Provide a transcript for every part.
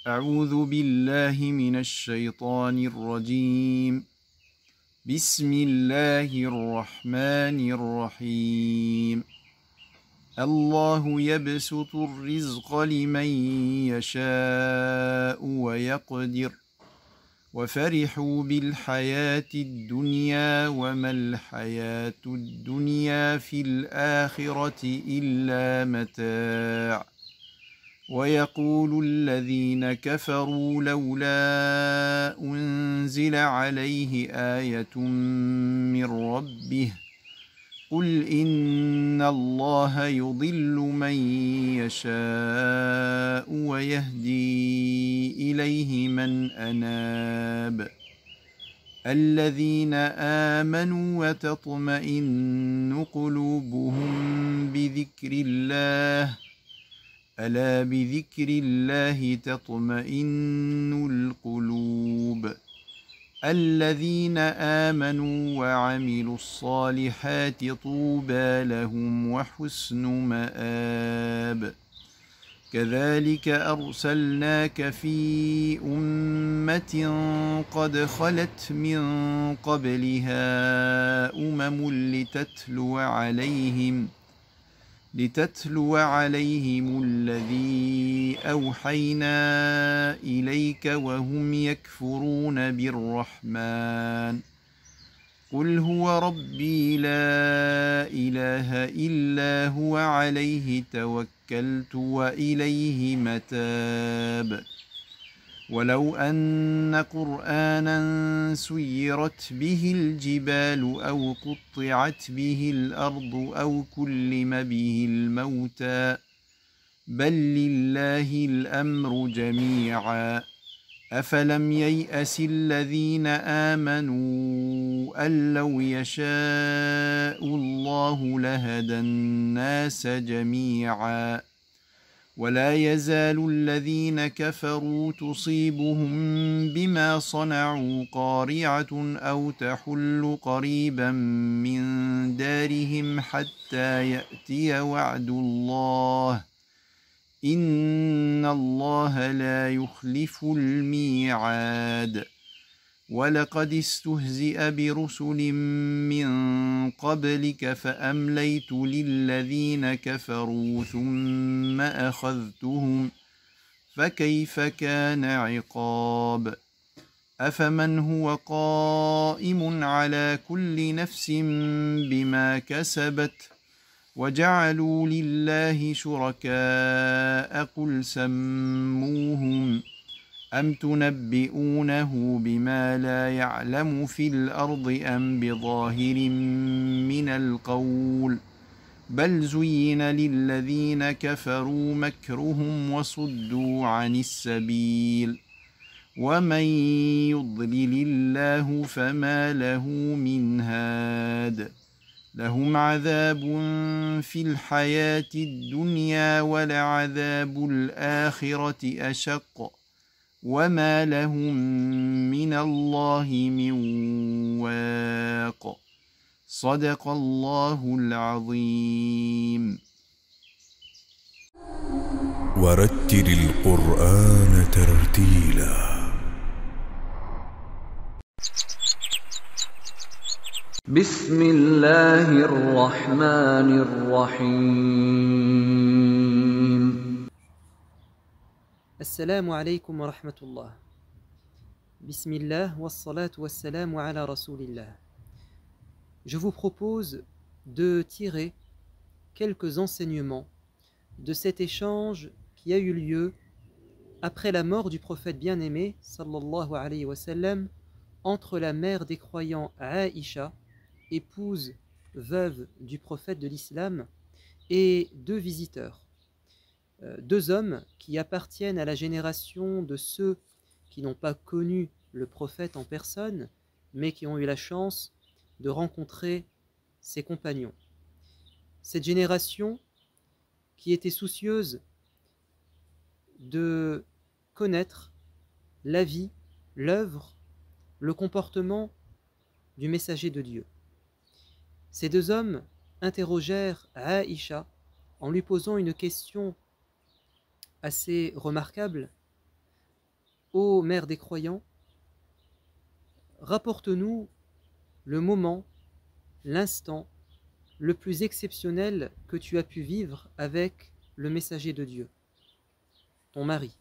أعوذ بالله من الشيطان الرجيم. بسم الله الرحمن الرحيم. الله يبسط الرزق لمن يشاء ويقدر وفرحوا بالحياة الدنيا وما الحياة الدنيا في الآخرة إلا متاع. ويقول الذين كفروا لولا أنزل عليه آية من ربه قل إن الله يضل من يشاء ويهدي إليه من أناب. الذين آمنوا وتطمئن قلوبهم بذكر الله ألا بذكر الله تطمئن القلوب. الذين آمنوا وعملوا الصالحات طوبى لهم وحسن مآب. كذلك أرسلناك في أمة قد خلت من قبلها لتتلو عليهم الذي أوحينا إليك وهم يكفرون بالرحمن قل هو ربي لا إله إلا هو عليه توكلت وإليه متاب. ولو أن قرآنا سيرت به الجبال أو قطعت به الأرض أو كلم به الموتى بل لله الأمر جميعا. أفلم ييأس الذين آمنوا أن لو يشاء الله لهدى الناس جميعا. ولا يزال الذين كفروا تصيبهم بما صنعوا قارعة أو تحل قريبا من دارهم حتى يأتي وعد الله إن الله لا يخلف الميعاد. ولقد استهزئ برسل من قبلك فأمليت للذين كفروا ثم أخذتهم فكيف كان عقاب. أفمن هو قائم على كل نفس بما كسبت وجعلوا لله شركاء قل سموهم أم تنبئونه بما لا يعلم في الأرض أم بظاهر من القول بل زين للذين كفروا مكرهم وصدوا عن السبيل ومن يضلل الله فما له من هاد. لهم عذاب في الحياة الدنيا ولعذاب الآخرة أشق وما لهم من الله من واق. صدق الله العظيم. ورتل القرآن ترتيلا. بسم الله الرحمن الرحيم. السلام عليكم ورحمة الله. بسم الله والصلاة والسلام على رسول الله. Je vous propose de tirer quelques enseignements de cet échange qui a eu lieu après la mort du prophète bien-aimé sallallahu alayhi wa sallam entre la mère des croyants Aïcha, épouse veuve du prophète de l'islam, et deux visiteurs, deux hommes qui appartiennent à la génération de ceux qui n'ont pas connu le prophète en personne, mais qui ont eu la chance de rencontrer ses compagnons. Cette génération qui était soucieuse de connaître la vie, l'œuvre, le comportement du messager de Dieu. Ces deux hommes interrogèrent Aïcha en lui posant une question assez remarquable, ô mère des croyants, rapporte-nous le moment, l'instant le plus exceptionnel que tu as pu vivre avec le messager de Dieu, ton mari.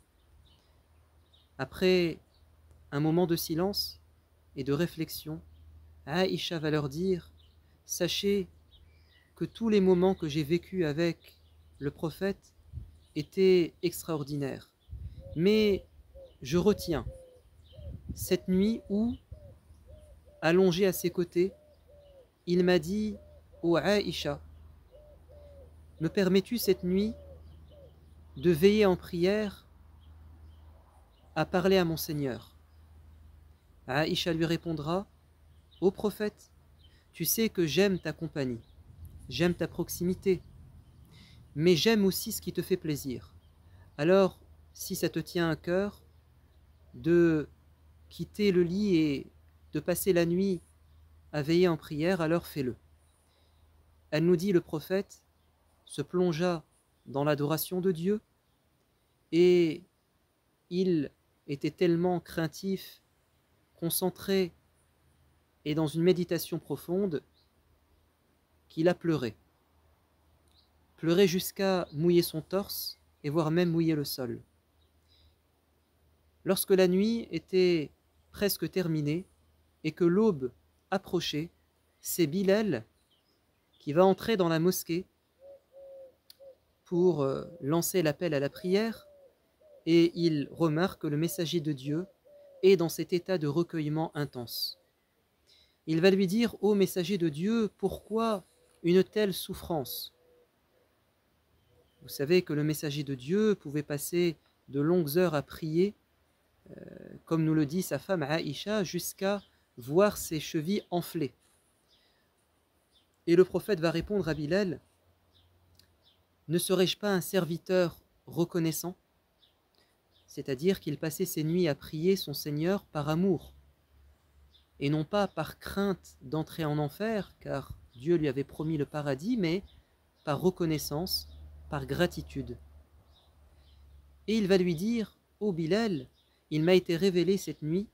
Après un moment de silence et de réflexion, Aïcha va leur dire, sachez que tous les moments que j'ai vécus avec le prophète étaient extraordinaires. Mais je retiens cette nuit où, allongé à ses côtés, il m'a dit, ô Aïcha, me permets-tu cette nuit de veiller en prière à parler à mon Seigneur? Aïcha lui répondra, ô prophète, tu sais que j'aime ta compagnie, j'aime ta proximité, mais j'aime aussi ce qui te fait plaisir. Alors, si ça te tient à cœur de quitter le lit et de passer la nuit à veiller en prière, alors fais-le. Elle nous dit, le prophète se plongea dans l'adoration de Dieu et il était tellement craintif, concentré et dans une méditation profonde qu'il a pleuré. Pleuré jusqu'à mouiller son torse et voire même mouiller le sol. Lorsque la nuit était presque terminée et que l'aube approchait, c'est Bilal qui va entrer dans la mosquée pour lancer l'appel à la prière, et il remarque que le messager de Dieu est dans cet état de recueillement intense. Il va lui dire, ô messager de Dieu, pourquoi une telle souffrance? Vous savez que le messager de Dieu pouvait passer de longues heures à prier, comme nous le dit sa femme Aïcha, jusqu'à voir ses chevilles enflées. Et le prophète va répondre à Bilal, ne serais-je pas un serviteur reconnaissant? C'est-à-dire qu'il passait ses nuits à prier son Seigneur par amour, et non pas par crainte d'entrer en enfer, car Dieu lui avait promis le paradis, mais par reconnaissance, par gratitude. Et il va lui dire, ô Bilal, il m'a été révélé cette nuit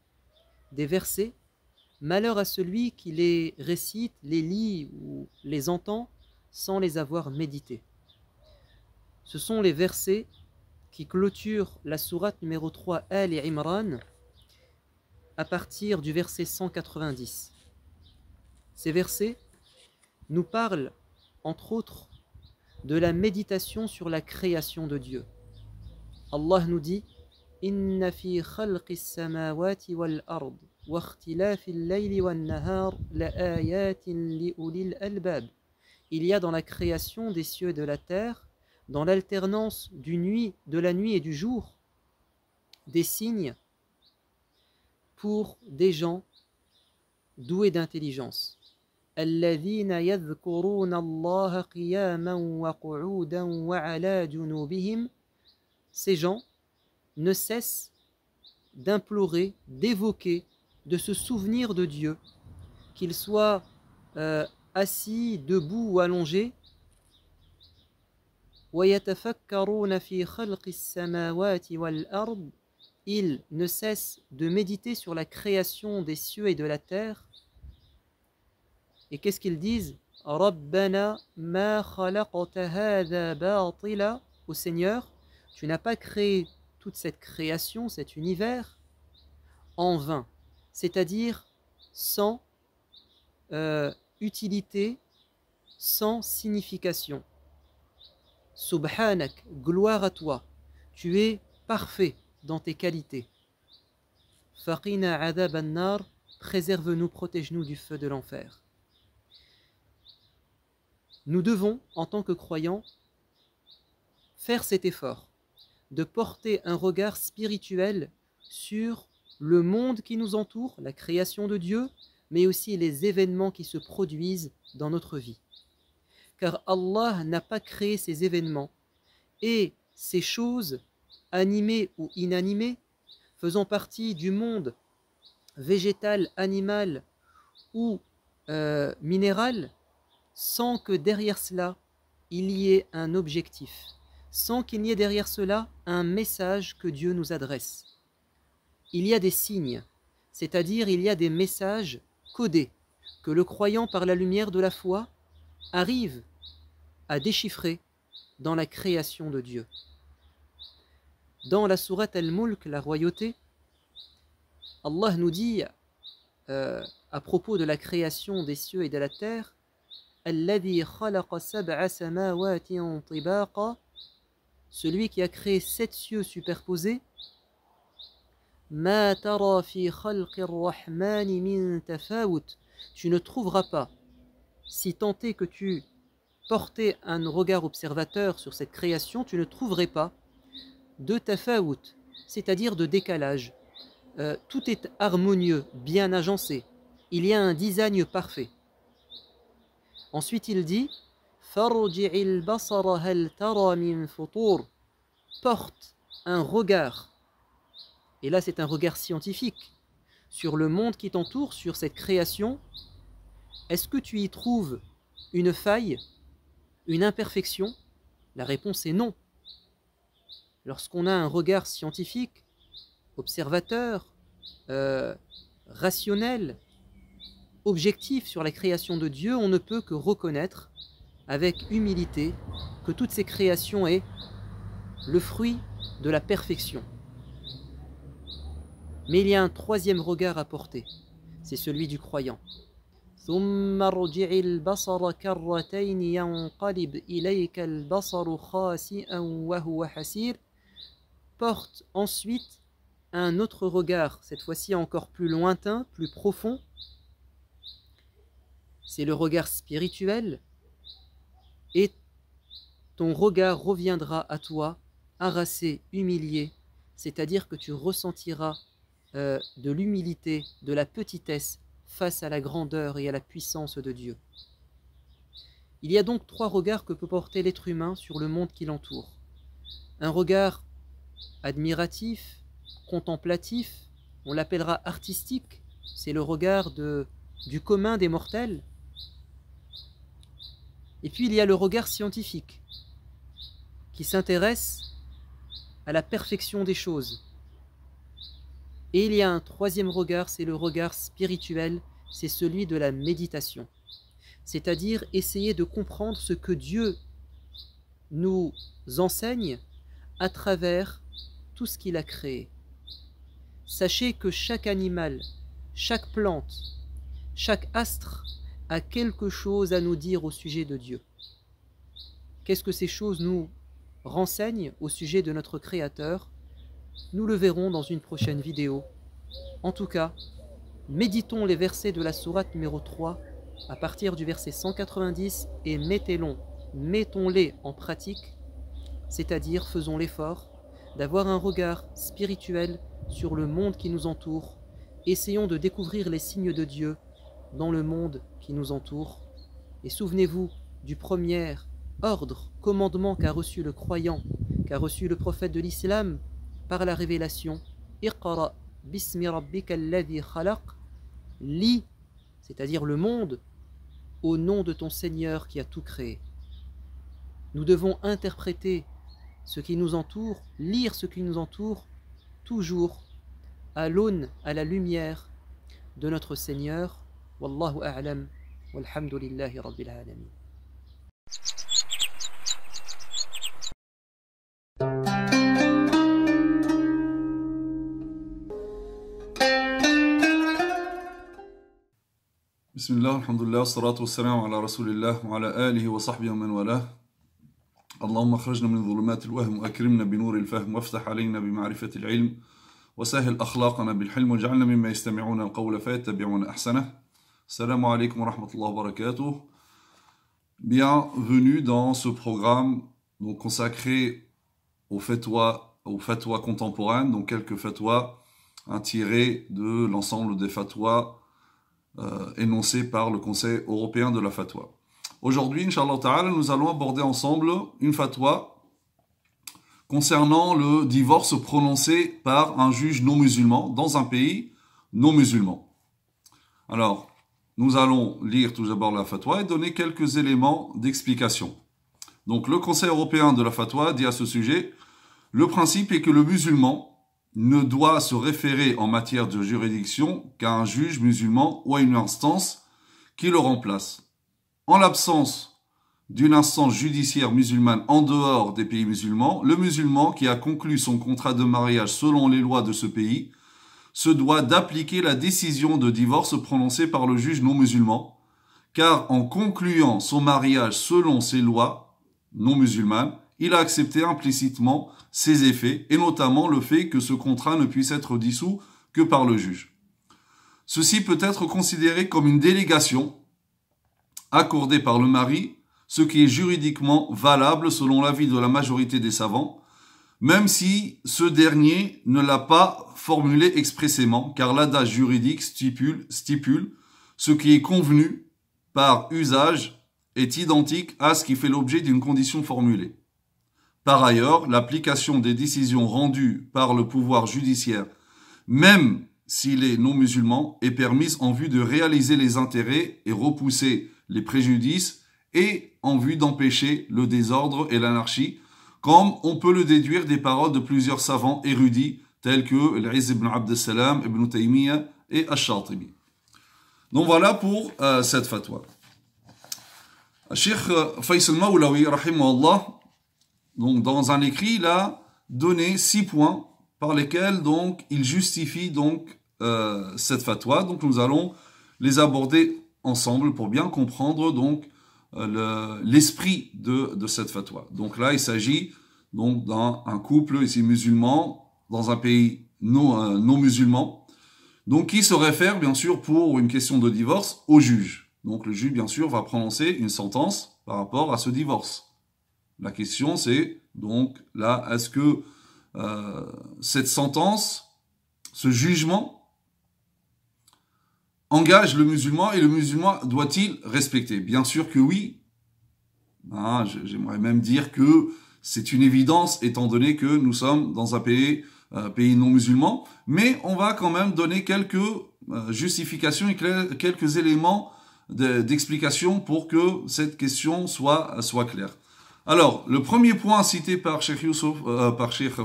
des versets, malheur à celui qui les récite, les lit ou les entend sans les avoir médités. Ce sont les versets qui clôturent la sourate numéro 3 Al-Imran à partir du verset 190. Ces versets nous parlent, entre autres, de la méditation sur la création de Dieu. Allah nous dit « Inna fi khalqis samawati wal ard wa ikhtilafil layli wan nahar la ayatin li ulil albab » Il y a dans la création des cieux et de la terre, dans l'alternance de la nuit et du jour, des signes pour des gens doués d'intelligence. الذين يذكرون الله قياما وقعودا وعلى جنوبهم. Ces gens ne cessent d'implorer, d'évoquer, de se souvenir de Dieu, qu'ils soient assis, debout ou allongés. ويتفكرون في خلق السماوات والأرض. Ils ne cessent de méditer sur la création des cieux et de la terre. Et qu'est-ce qu'ils disent? Rabbana ma khalaqta hadha batila. Au Seigneur, tu n'as pas créé toute cette création, cet univers, en vain, c'est-à-dire sans utilité, sans signification. Subhanak, gloire à toi, tu es parfait dans tes qualités. Faqina adab an-nar, préserve-nous, protège-nous du feu de l'enfer. Nous devons, en tant que croyants, faire cet effort de porter un regard spirituel sur le monde qui nous entoure, la création de Dieu, mais aussi les événements qui se produisent dans notre vie. Car Allah n'a pas créé ces événements et ces choses, animées ou inanimées, faisant partie du monde végétal, animal ou minéral, sans que derrière cela, il y ait un objectif, sans qu'il n'y ait derrière cela un message que Dieu nous adresse. il y a des signes, c'est-à-dire il y a des messages codés que le croyant par la lumière de la foi arrive à déchiffrer dans la création de Dieu. Dans la sourate Al-Mulk, la royauté, Allah nous dit à propos de la création des cieux et de la terre, Alladhi khalaqa sab'a samawatin tibaqa, celui qui a créé 7 cieux superposés, Ma tara fi khalqi ar-Rahmani min tafawut, tu ne trouveras pas, si tant est que tu portais un regard observateur sur cette création, tu ne trouverais pas de tafawut, c'est-à-dire de décalage. Tout est harmonieux, bien agencé. Il y a un design parfait. Ensuite, il dit Farji'il basara hal tara min futur, porte un regard. Et là, c'est un regard scientifique sur le monde qui t'entoure, sur cette création. Est-ce que tu y trouves une faille, une imperfection? La réponse est non. Lorsqu'on a un regard scientifique, observateur, rationnel, objectif sur la création de Dieu, on ne peut que reconnaître avec humilité que toutes ces créations est le fruit de la perfection. Mais il y a un troisième regard à porter, c'est celui du croyant. ثم ارجع البصر كرتين ينقلب إليك البصر خاسئا وهو حسير. Porte ensuite un autre regard, cette fois-ci encore plus lointain, plus profond. C'est le regard spirituel, et ton regard reviendra à toi, harassé, humilié, c'est-à-dire que tu ressentiras de l'humilité, de la petitesse face à la grandeur et à la puissance de Dieu. Il y a donc 3 regards que peut porter l'être humain sur le monde qui l'entoure. Un regard admiratif, contemplatif, on l'appellera artistique, c'est le regard du commun des mortels. Et puis il y a le regard scientifique, qui s'intéresse à la perfection des choses. Et il y a un troisième regard, c'est le regard spirituel, c'est celui de la méditation. C'est-à-dire essayer de comprendre ce que Dieu nous enseigne à travers tout ce qu'il a créé. Sachez que chaque animal, chaque plante, chaque astre a quelque chose à nous dire au sujet de Dieu. Qu'est-ce que ces choses nous renseignent au sujet de notre Créateur? Nous le verrons dans une prochaine vidéo. En tout cas, méditons les versets de la sourate numéro 3 à partir du verset 190 et mettons-les en pratique, c'est-à-dire faisons l'effort d'avoir un regard spirituel sur le monde qui nous entoure. Essayons de découvrir les signes de Dieu dans le monde qui nous entoure. Et souvenez-vous du premier ordre, commandement qu'a reçu le croyant, qu'a reçu le prophète de l'islam par la révélation. Iqra bismi rabbika alladhi khalaq, lis, c'est-à-dire le monde, au nom de ton Seigneur qui a tout créé. Nous devons interpréter ce qui nous entoure, lire ce qui nous entoure, toujours à l'aune, à la lumière de notre Seigneur. Wallahu a'lam, walhamdulillahi rabbil alamin. Bismillah, alhamdulillah, salatu wassalamu ala rasulillah wa ala alihi wa sahbihi wa man walah. اللهم اخرجنا من ظلمات الوهم واكرمنا بنور الفهم وافتح علينا بمعرفة العلم وسهل اخلاقنا بالحلم واجعلنا مما يستمعون القول فيتبعون احسنه. Assalamu alaikum wa rahmatullahi wa barakatuh. Bienvenue dans ce programme donc consacré aux fatwas contemporaines, donc quelques fatwas tirés de l'ensemble des fatwas énoncés par le Conseil européen de la fatwa. Aujourd'hui, Inch'Allah Ta'ala, nous allons aborder ensemble une fatwa concernant le divorce prononcé par un juge non musulman dans un pays non musulman. Alors, nous allons lire tout d'abord la fatwa et donner quelques éléments d'explication. Donc, le Conseil européen de la fatwa dit à ce sujet, le principe est que le musulman ne doit se référer en matière de juridiction qu'à un juge musulman ou à une instance qui le remplace. En l'absence d'une instance judiciaire musulmane en dehors des pays musulmans, le musulman qui a conclu son contrat de mariage selon les lois de ce pays se doit d'appliquer la décision de divorce prononcée par le juge non musulman, car en concluant son mariage selon ces lois non musulmanes, il a accepté implicitement ses effets, et notamment le fait que ce contrat ne puisse être dissous que par le juge. Ceci peut être considéré comme une délégation accordée par le mari, ce qui est juridiquement valable selon l'avis de la majorité des savants, même si ce dernier ne l'a pas formulé expressément, car l'adage juridique stipule ce qui est convenu par usage est identique à ce qui fait l'objet d'une condition formulée. Par ailleurs, l'application des décisions rendues par le pouvoir judiciaire, même s'il est non musulman, est permise en vue de réaliser les intérêts et repousser les préjudices et en vue d'empêcher le désordre et l'anarchie, comme on peut le déduire des paroles de plusieurs savants érudits tels que l'Izz ibn Abd Salam, Ibn Taymiyyah et Ash-Shatibi. Donc voilà pour cette fatwa. Cheikh Faisal Mawlawi, rahimahullah, donc dans un écrit, il a donné 6 points par lesquels donc il justifie donc cette fatwa. Donc nous allons les aborder ensemble pour bien comprendre donc l'esprit de cette fatwa. Donc là, il s'agit donc d'un couple ici musulman dans un pays non musulman, donc qui se réfère bien sûr pour une question de divorce au juge. Donc le juge bien sûr va prononcer une sentence par rapport à ce divorce. La question c'est donc là, est-ce que cette sentence, ce jugement engage le musulman et le musulman doit-il respecter? Bien sûr que oui. J'aimerais même dire que c'est une évidence étant donné que nous sommes dans un pays non musulman, mais on va quand même donner quelques justifications et quelques éléments d'explication pour que cette question soit claire. Alors, le premier point cité par Cheikh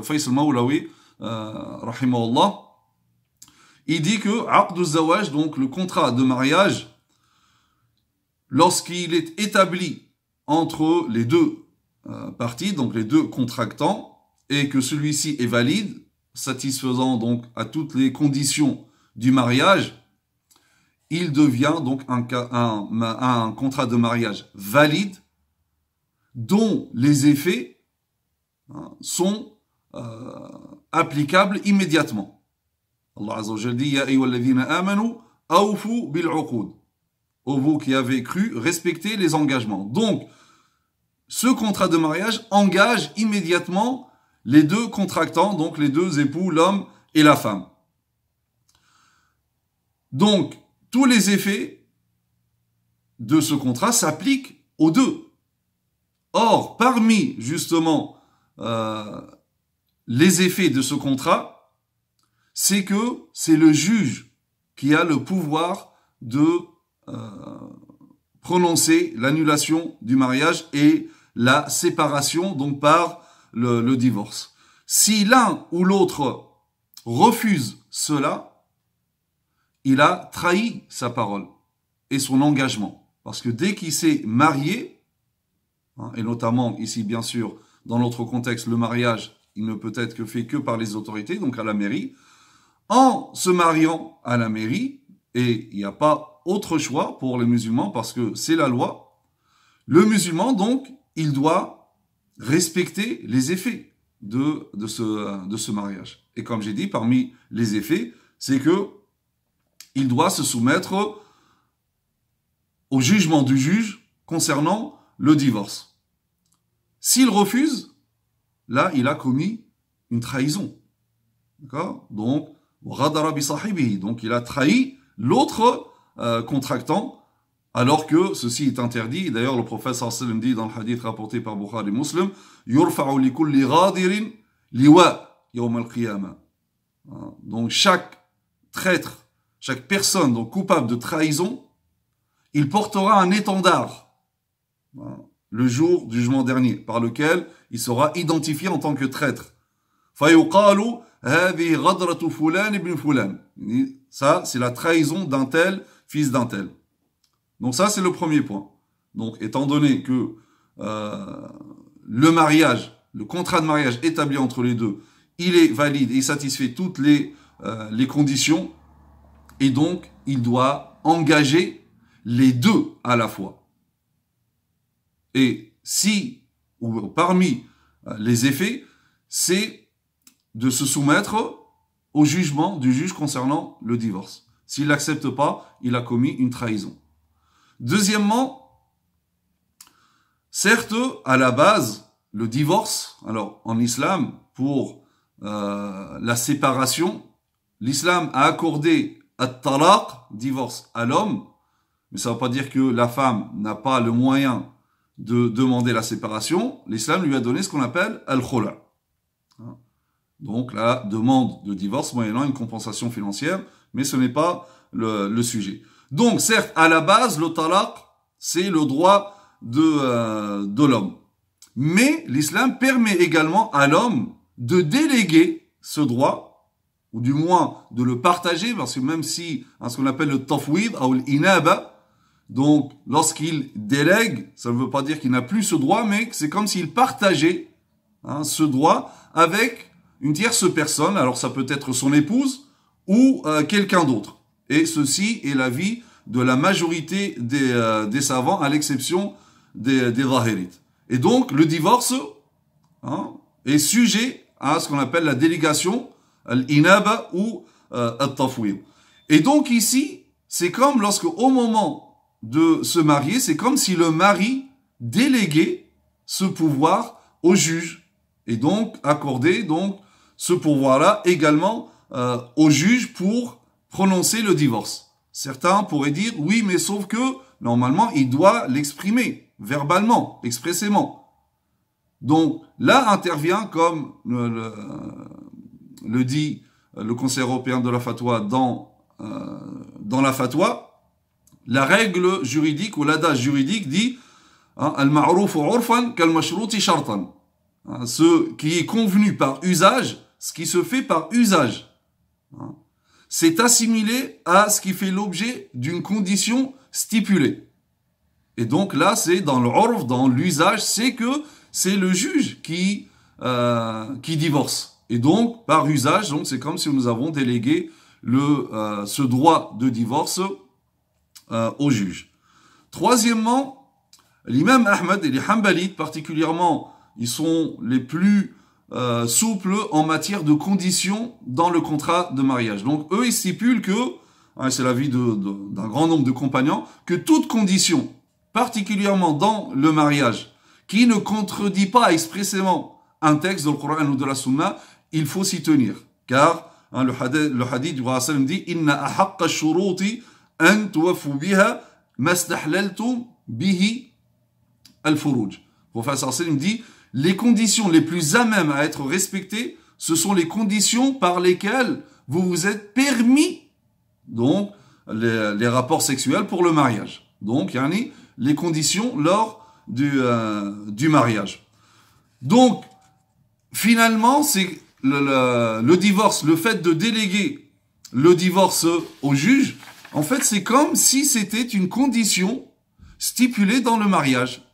Faisal Mawlawi, rahimahullah, il dit que Aqd Zawaj, donc le contrat de mariage, lorsqu'il est établi entre les deux parties, donc les deux contractants, et que celui-ci est valide, satisfaisant donc à toutes les conditions du mariage, il devient donc un contrat de mariage valide dont les effets sont applicables immédiatement. Allah Azza wa Jalla dit Ya ayyuhalladhina amanu awfu bil uqud. Ô vous qui avez cru, respectez les engagements. Donc, ce contrat de mariage engage immédiatement les deux contractants, donc les deux époux, l'homme et la femme. Donc, tous les effets de ce contrat s'appliquent aux deux. Or, parmi justement les effets de ce contrat, c'est que c'est le juge qui a le pouvoir de prononcer l'annulation du mariage et la séparation, donc par le divorce. Si l'un ou l'autre refuse cela, il a trahi sa parole et son engagement. Parce que dès qu'il s'est marié, et notamment ici bien sûr dans notre contexte le mariage il ne peut être fait que par les autorités, donc à la mairie, en se mariant à la mairie, et il n'y a pas autre choix pour les musulmans parce que c'est la loi, le musulman donc il doit respecter les effets de ce mariage. Et comme j'ai dit, parmi les effets, c'est que il doit se soumettre au jugement du juge concernant le divorce. S'il refuse, là, il a commis une trahison. D'accord? Donc, il a trahi l'autre contractant, alors que ceci est interdit. D'ailleurs, le prophète sallallahu alayhi wa sallam dit dans le hadith rapporté par Bukhari et Muslim, Yurfa'u li kulli ghadirin liwa yawm al-qiyamah. Donc, chaque traître, chaque personne donc coupable de trahison, il portera un étendard le jour du jugement dernier, par lequel il sera identifié en tant que traître. فيقال هذه غدرة فلان ابن فلان. Ça, c'est la trahison d'un tel, fils d'un tel. Donc ça, c'est le premier point. Donc, étant donné que le mariage, le contrat de mariage établi entre les deux, il est valide et il satisfait toutes les conditions, et donc, il doit engager les deux à la fois. Et si, ou parmi les effets, c'est de se soumettre au jugement du juge concernant le divorce. S'il n'accepte pas, il a commis une trahison. Deuxièmement, certes, à la base, le divorce, alors en islam, pour la séparation, l'islam a accordé at-talaq, divorce, à l'homme, mais ça ne veut pas dire que la femme n'a pas le moyen de demander la séparation. L'islam lui a donné ce qu'on appelle al-khula. Donc la demande de divorce moyennant une compensation financière, mais ce n'est pas le sujet. Donc certes, à la base, le talaq, c'est le droit de l'homme. Mais l'islam permet également à l'homme de déléguer ce droit, ou du moins de le partager, parce que même si, ce qu'on appelle le tafwid, ou l'inaba, donc lorsqu'il délègue, ça ne veut pas dire qu'il n'a plus ce droit, mais c'est comme s'il partageait ce droit avec une tierce personne, alors ça peut être son épouse ou quelqu'un d'autre. Et ceci est l'avis de la majorité des savants, à l'exception des zahirites. Et donc, le divorce est sujet à ce qu'on appelle la délégation, l'inaba ou al-tafwid. Et donc ici, c'est comme lorsque au moment de se marier, c'est comme si le mari déléguait ce pouvoir au juge. Et donc, accordait donc ce pouvoir-là également au juge pour prononcer le divorce. Certains pourraient dire, oui, mais sauf que, normalement, il doit l'exprimer, verbalement, expressément. Donc, là intervient, comme le dit le Conseil européen de la fatwa dans la fatwa, la règle juridique ou l'adage juridique dit al-ma'ruf urfan kal-mashruti shartan. Ce qui est convenu par usage, ce qui se fait par usage, c'est assimilé à ce qui fait l'objet d'une condition stipulée. Et donc là, c'est dans le urf, dans l'usage, c'est que c'est le juge qui divorce. Et donc, par usage, donc c'est comme si nous avons délégué ce droit de divorce au juge. Troisièmement, l'imam Ahmad et les Hanbalites particulièrement, ils sont les plus souples en matière de conditions dans le contrat de mariage. Donc eux, ils stipulent que, c'est l'avis d'un grand nombre de compagnons, que toute condition, particulièrement dans le mariage, qui ne contredit pas expressément un texte du Coran ou de la Sunna, il faut s'y tenir. Car le hadith du Prophète dit « Inna ahaqqa shuruti an tuwafu biha mastahlaltum bihi al-furuj ». Le Prophète dit « Les conditions les plus à même à être respectées, ce sont les conditions par lesquelles vous vous êtes permis donc les rapports sexuels pour le mariage. » Donc, les conditions lors du mariage. Donc, finalement, c'est le divorce, le fait de déléguer le divorce au juge, en fait, c'est comme si c'était une condition stipulée dans le mariage.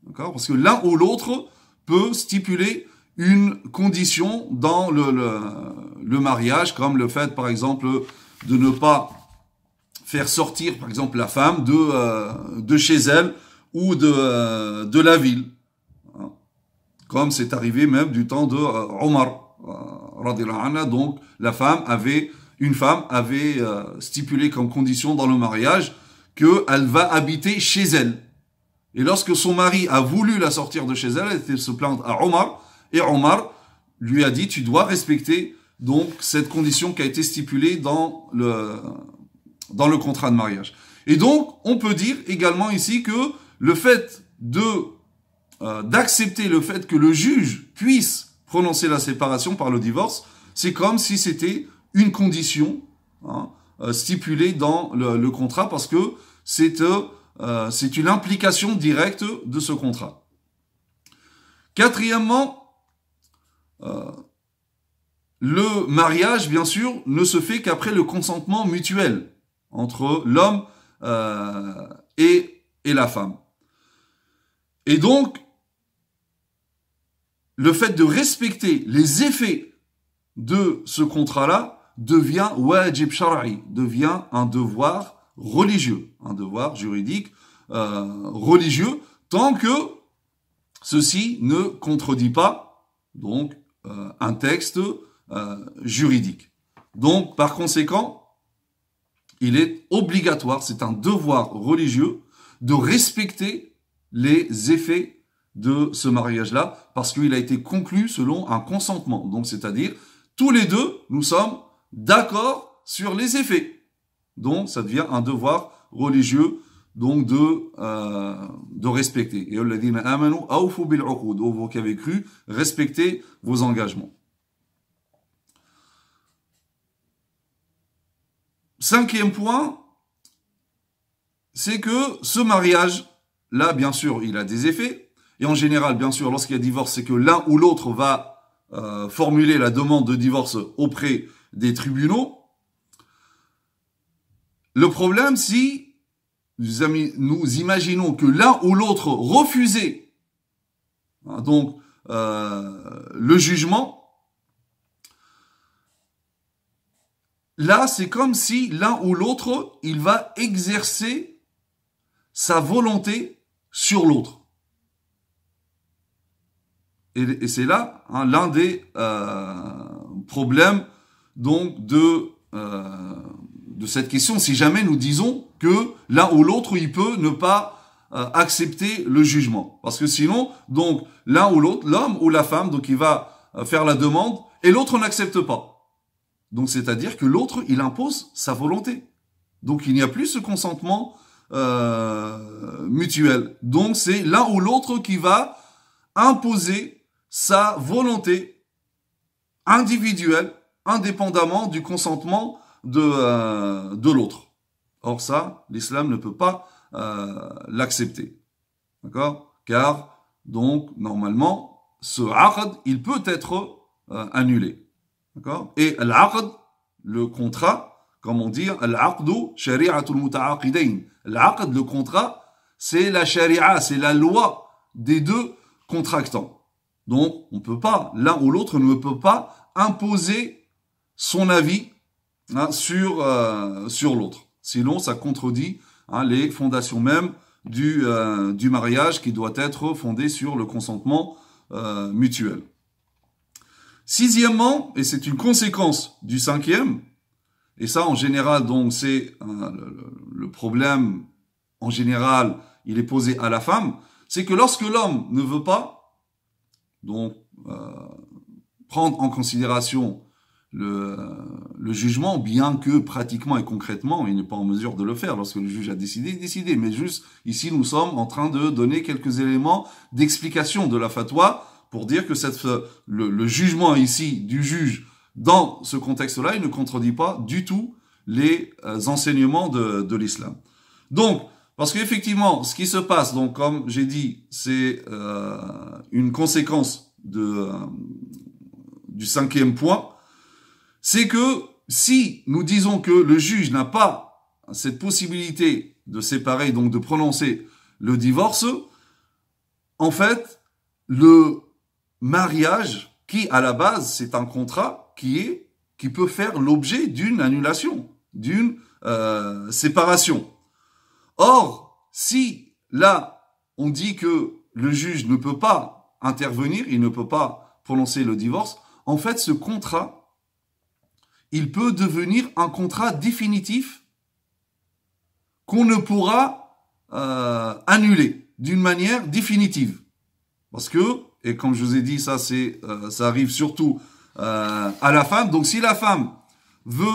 D'accord ? Parce que l'un ou l'autre peut stipuler une condition dans le mariage, comme le fait, par exemple, de ne pas faire sortir, par exemple, la femme de chez elle ou de la ville. Comme c'est arrivé même du temps de Omar, donc une femme avait stipulé comme condition dans le mariage qu'elle va habiter chez elle. Et lorsque son mari a voulu la sortir de chez elle, elle était se plaindre à Omar, et Omar lui a dit, tu dois respecter donc cette condition qui a été stipulée dans le contrat de mariage. Et donc, on peut dire également ici que le fait d'accepter le fait que le juge puisse prononcer la séparation par le divorce, c'est comme si c'était une condition stipulée dans le contrat, parce que c'est une implication directe de ce contrat. Quatrièmement, le mariage, bien sûr, ne se fait qu'après le consentement mutuel entre l'homme et la femme. Et donc, le fait de respecter les effets de ce contrat-là devient wajib shar'i, devient un devoir religieux, un devoir juridique religieux, tant que ceci ne contredit pas donc un texte juridique. Donc, par conséquent, il est obligatoire, c'est un devoir religieux de respecter les effets de ce mariage-là, parce qu'il a été conclu selon un consentement. Donc, c'est-à-dire, tous les deux, nous sommes d'accord sur les effets. Donc, ça devient un devoir religieux, donc de respecter. Et alladhina amanu awfu bil uqud, vous qui avez cru, respectez vos engagements. Cinquième point, c'est que ce mariage-là, bien sûr, il a des effets. Et en général, bien sûr, lorsqu'il y a divorce, c'est que l'un ou l'autre va formuler la demande de divorce auprès des tribunaux. Le problème, si nous imaginons que l'un ou l'autre refusait donc le jugement, là, c'est comme si l'un ou l'autre, il va exercer sa volonté sur l'autre. Et c'est là l'un des problèmes donc de cette question. Si jamais nous disons que l'un ou l'autre, il peut ne pas accepter le jugement, parce que sinon, donc l'un ou l'autre, l'homme ou la femme, donc il va faire la demande et l'autre n'accepte pas. Donc c'est-à-dire que l'autre, il impose sa volonté. Donc il n'y a plus ce consentement mutuel. Donc c'est l'un ou l'autre qui va imposer sa volonté individuelle, indépendamment du consentement de l'autre. Or ça, l'islam ne peut pas l'accepter. D'accord? Car, donc, normalement, ce aqd, il peut être annulé. D'accord? Et l'aqd, le contrat, comme on dit, al-aqdu shari'atul muta'aqidayn. L'aqd, le contrat, c'est la sharia, c'est la loi des deux contractants. Donc, on peut pas, l'un ou l'autre ne peut pas imposer son avis sur l'autre. Sinon, ça contredit les fondations même du mariage qui doit être fondé sur le consentement mutuel. Sixièmement, et c'est une conséquence du cinquième, et ça en général, donc c'est le problème en général, il est posé à la femme, c'est que lorsque l'homme ne veut pas donc prendre en considération le jugement, bien que pratiquement et concrètement, il n'est pas en mesure de le faire. Lorsque le juge a décidé. Mais juste, ici, nous sommes en train de donner quelques éléments d'explication de la fatwa pour dire que le jugement ici du juge, dans ce contexte-là, il ne contredit pas du tout les enseignements de l'islam. Donc, parce qu'effectivement, ce qui se passe, donc comme j'ai dit, c'est une conséquence du cinquième point, c'est que si nous disons que le juge n'a pas cette possibilité de séparer, donc de prononcer le divorce, en fait, le mariage, qui à la base, c'est un contrat qui peut faire l'objet d'une annulation, d'une séparation. Or, si là, on dit que le juge ne peut pas intervenir, il ne peut pas prononcer le divorce, en fait, ce contrat, il peut devenir un contrat définitif qu'on ne pourra annuler d'une manière définitive. Parce que, et comme je vous ai dit, ça arrive surtout à la femme. Donc, si la femme veut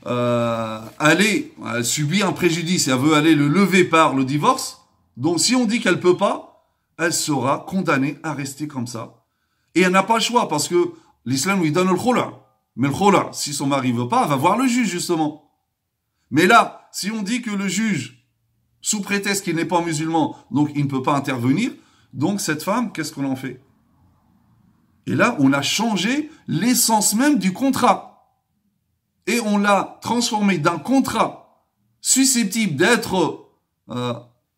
elle subit un préjudice et elle veut aller le lever par le divorce, donc si on dit qu'elle peut pas, elle sera condamnée à rester comme ça. Et elle n'a pas le choix parce que l'islam lui donne le khula. Mais le khula, si son mari veut pas, elle va voir le juge justement. Mais là, si on dit que le juge, sous prétexte qu'il n'est pas musulman, donc il ne peut pas intervenir, donc cette femme, qu'est-ce qu'on en fait? Et là, on a changé l'essence même du contrat. Et on l'a transformé d'un contrat susceptible d'être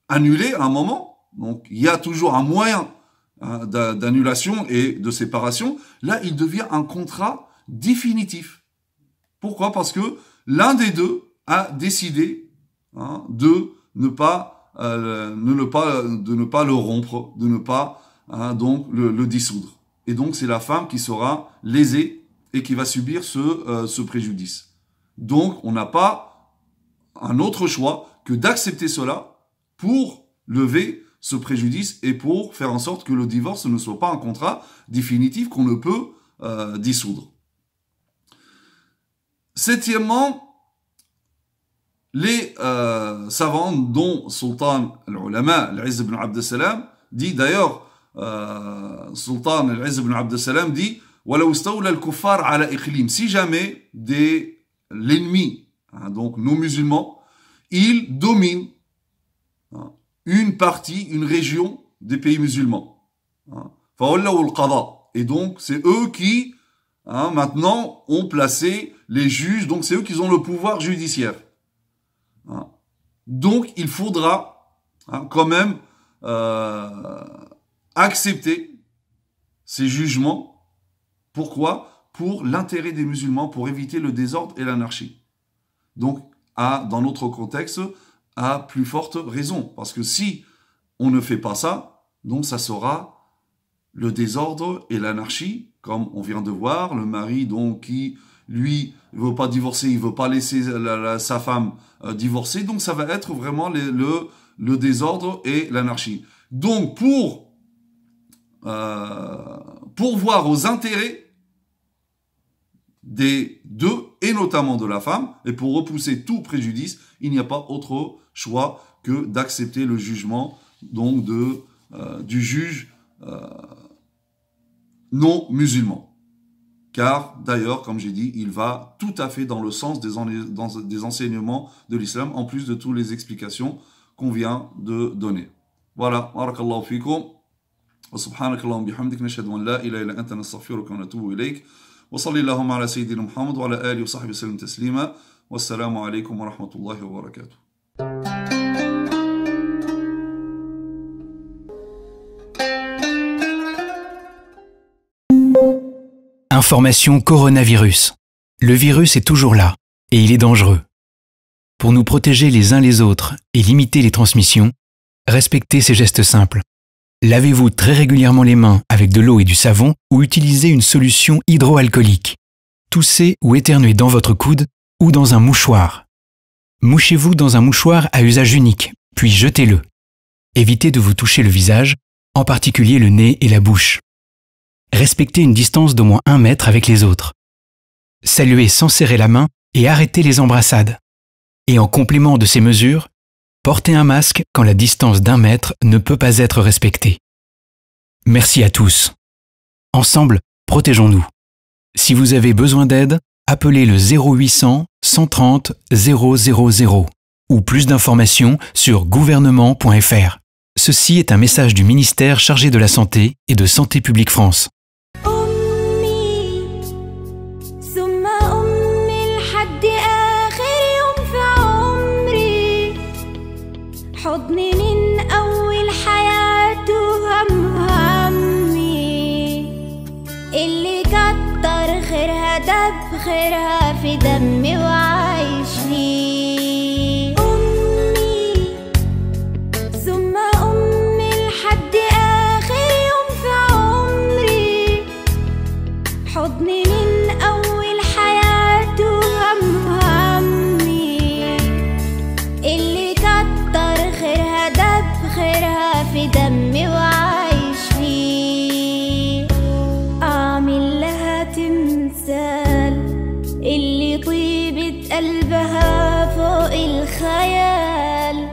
annulé à un moment. Donc, il y a toujours un moyen d'annulation et de séparation. Là, il devient un contrat définitif. Pourquoi? Parce que l'un des deux a décidé de ne pas le rompre, de ne pas donc le dissoudre. Et donc, c'est la femme qui sera lésée et qui va subir ce préjudice. Donc, on n'a pas un autre choix que d'accepter cela pour lever ce préjudice et pour faire en sorte que le divorce ne soit pas un contrat définitif qu'on ne peut dissoudre. Septièmement, les savants, dont Sultan al-Ulama, al-Izz ibn Abd al-Salam, dit d'ailleurs, Sultan al-Izz ibn Abd al-Salam dit وَلَوْ اسْتَوْلَى الْكُفَّارَ عَلَى إِقْلِيمٍ. Si jamais l'ennemi, donc nos musulmans, ils dominent une partie, une région des pays musulmans. Et donc, c'est eux qui, maintenant, ont placé les juges, donc c'est eux qui ont le pouvoir judiciaire. Donc, il faudra quand même accepter ces jugements. Pourquoi? Pour l'intérêt des musulmans, pour éviter le désordre et l'anarchie. Donc, dans notre contexte, à plus forte raison. Parce que si on ne fait pas ça, donc ça sera le désordre et l'anarchie, comme on vient de voir, le mari donc qui, lui, ne veut pas divorcer, il ne veut pas laisser sa femme divorcer, donc ça va être vraiment le désordre et l'anarchie. Donc pour voir aux intérêts des deux, et notamment de la femme, et pour repousser tout préjudice, il n'y a pas autre choix que d'accepter le jugement donc du juge non musulman. Car d'ailleurs, comme j'ai dit, il va tout à fait dans le sens des enseignements de l'islam, en plus de toutes les explications qu'on vient de donner. Voilà, barakallahu fikum, wa subhanakallahum bihamdik, nashhadu an la ilaha illa anta nastaghfiruka wa natubu ilayk. وصلي اللهم على سيدنا محمد وعلى آله وصحبه وسلم تسليما والسلام عليكم ورحمة الله وبركاته. Information coronavirus. Le virus est toujours là et il est dangereux. Pour nous protéger les uns les autres et limiter les transmissions, respectez ces gestes simples. Lavez-vous très régulièrement les mains avec de l'eau et du savon ou utilisez une solution hydroalcoolique. Toussez ou éternuez dans votre coude ou dans un mouchoir. Mouchez-vous dans un mouchoir à usage unique, puis jetez-le. Évitez de vous toucher le visage, en particulier le nez et la bouche. Respectez une distance d'au moins 1 mètre avec les autres. Saluez sans serrer la main et arrêtez les embrassades. Et en complément de ces mesures, portez un masque quand la distance d'1 mètre ne peut pas être respectée. Merci à tous. Ensemble, protégeons-nous. Si vous avez besoin d'aide, appelez le 0800 130 000 ou plus d'informations sur gouvernement.fr. Ceci est un message du ministère chargé de la Santé et de Santé publique France. حضني من أول حياته همي اللي كتر خيرها دب خيرها في دمي وعايش فيه أمي ثم أمي لحد آخر يوم في عمري حضني من أول حياته همي اللي كتر خيرها دب خيرها في دمي وعايش فيه أعمل لها تمثال اللي طيبة قلبها فوق الخيال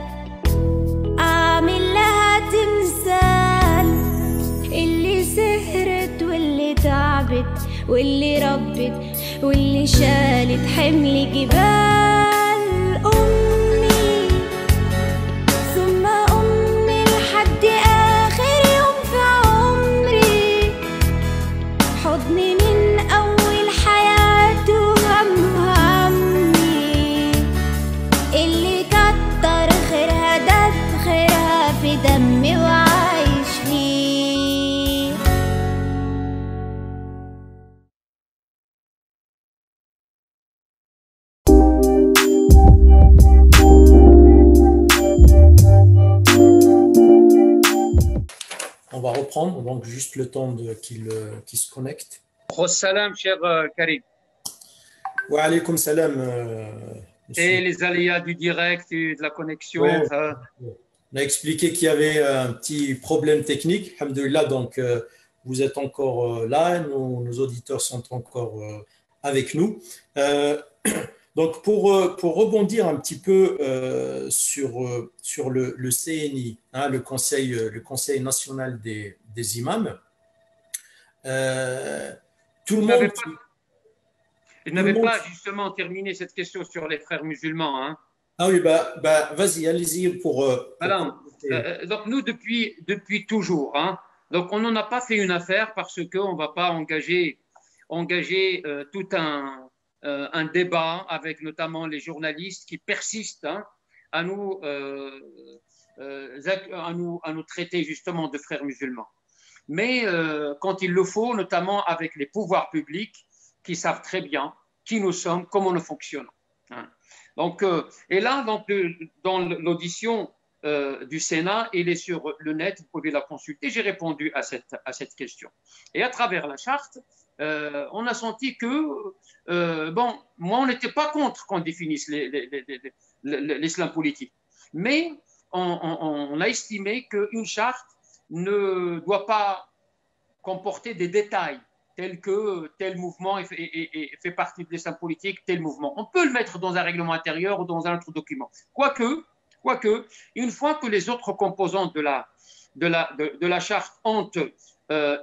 أعمل لها تمثال اللي سهرت واللي تعبت واللي ربت واللي شالت حمل جبال أمي ثم أمي لحد آخر يوم في عمري حضني من أول حياته همي اللي كتر خيرها دب خيرها في دمي وعايش فيه. On va reprendre, donc juste le temps qu'il se connecte. Salam, cher Karim. Wa alaykoum salam. Et les aléas du direct et de la connexion. Ouais, on a expliqué qu'il y avait un petit problème technique. Alhamdoulilah, donc vous êtes encore là, nos auditeurs sont encore avec nous. Donc pour rebondir un petit peu sur le CNI, hein, le Conseil national des imams, tout le monde... Je n'avais pas justement terminé cette question sur les frères musulmans. Hein. Ah oui, vas-y, allez-y pour voilà. Donc nous, depuis toujours, hein, donc on n'en a pas fait une affaire parce qu'on ne va pas engager tout un débat avec notamment les journalistes qui persistent, hein, à nous traiter justement de frères musulmans. Mais quand il le faut, notamment avec les pouvoirs publics qui savent très bien qui nous sommes, comment nous fonctionnons. Hein. Donc, et là, donc, dans l'audition du Sénat, il est sur le net, vous pouvez la consulter, j'ai répondu à cette question. Et à travers la charte, on a senti que, bon, moi, on n'était pas contre qu'on définisse l'islam politique, mais on a estimé qu'une charte ne doit pas comporter des détails tels que tel mouvement fait partie de l'islam politique, tel mouvement. On peut le mettre dans un règlement intérieur ou dans un autre document. Quoique, une fois que les autres composantes de la charte ont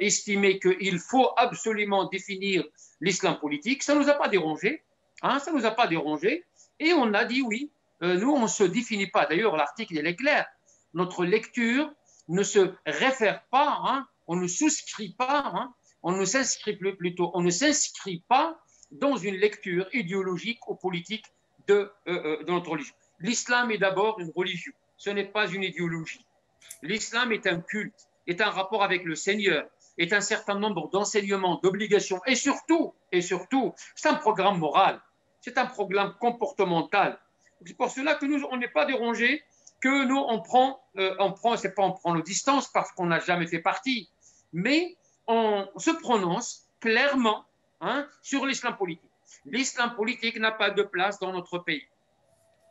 estimé qu'il faut absolument définir l'islam politique, ça ne nous a pas dérangé, hein, ça nous a pas dérangé, et on a dit oui, nous on ne se définit pas. D'ailleurs, l'article il est clair, notre lecture ne se réfère pas, hein, on ne souscrit pas, hein, on ne s'inscrit plutôt, on ne s'inscrit pas dans une lecture idéologique ou politique de notre religion. L'islam est d'abord une religion, ce n'est pas une idéologie. L'islam est un culte, est un rapport avec le Seigneur, est un certain nombre d'enseignements, d'obligations, et surtout, c'est un programme moral, c'est un programme comportemental. C'est pour cela que nous, on n'est pas dérangé, que nous, on prend nos distances parce qu'on n'a jamais fait partie, mais on se prononce clairement, hein, sur l'islam politique. L'islam politique n'a pas de place dans notre pays.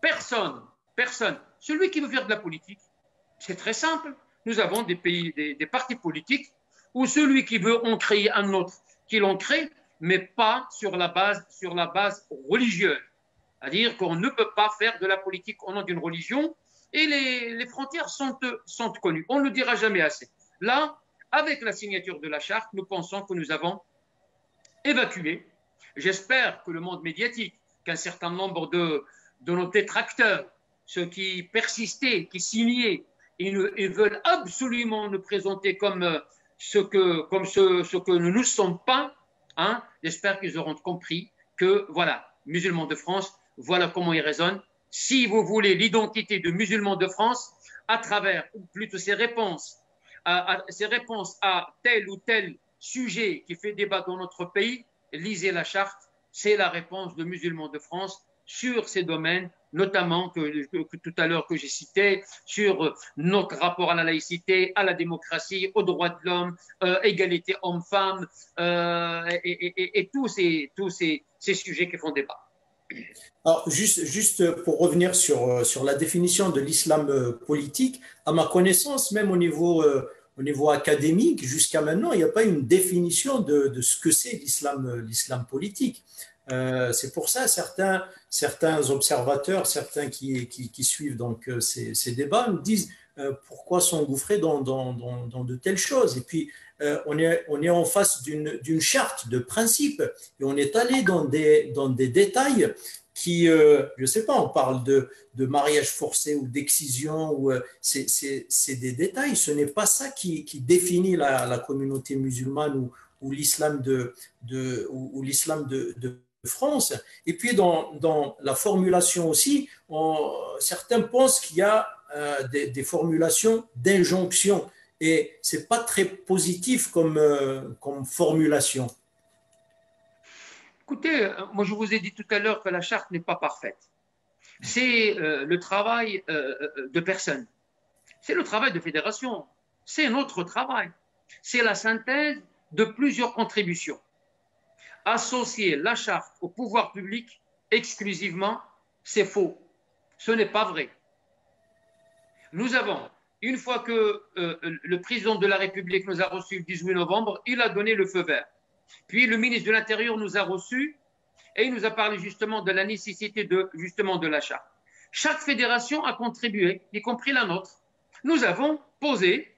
Personne. Celui qui veut faire de la politique, c'est très simple. Nous avons des partis politiques où celui qui veut en créer un autre, qu'il en crée, mais pas sur la base religieuse. C'est-à-dire qu'on ne peut pas faire de la politique au nom d'une religion et les frontières sont connues. On ne le dira jamais assez. Là, avec la signature de la charte, nous pensons que nous avons évacué. J'espère que le monde médiatique, qu'un certain nombre de nos détracteurs, ceux qui persistaient, qui signaient, ils veulent absolument nous présenter comme ce que nous ne sommes pas, hein, j'espère qu'ils auront compris que, voilà, musulmans de France, voilà comment ils raisonnent. Si vous voulez l'identité de musulmans de France, à travers, ou plutôt ses réponses à tel ou tel sujet qui fait débat dans notre pays, lisez la charte, c'est la réponse de musulmans de France sur ces domaines, notamment que tout à l'heure que j'ai cité, sur notre rapport à la laïcité, à la démocratie, aux droits de l'homme, égalité homme-femme, et tous ces sujets qui font débat. Alors, juste pour revenir sur la définition de l'islam politique, à ma connaissance, même au niveau académique, jusqu'à maintenant, il n'y a pas une définition de ce que c'est l'islam politique. C'est pour ça certains observateurs, certains qui suivent donc ces débats nous disent pourquoi s'engouffrer dans de telles choses. Et puis on est en face d'une charte de principes et on est allé dans des détails qui, je ne sais pas, on parle de mariage forcé ou d'excision, ou c'est des détails. Ce n'est pas ça qui définit la communauté musulmane ou l'islam ou l'islam de France. Et puis dans la formulation aussi, certains pensent qu'il y a des formulations d'injonction et c'est pas très positif comme formulation. Écoutez, moi je vous ai dit tout à l'heure que la charte n'est pas parfaite. C'est le travail de personnes. C'est le travail de fédération. C'est notre travail. C'est la synthèse de plusieurs contributions. Associer la charte au pouvoir public exclusivement, c'est faux. Ce n'est pas vrai. Nous avons, une fois que le président de la République nous a reçus le 18 novembre, il a donné le feu vert. Puis le ministre de l'Intérieur nous a reçus et il nous a parlé justement de la nécessité de la charte. Chaque fédération a contribué, y compris la nôtre. Nous avons déposé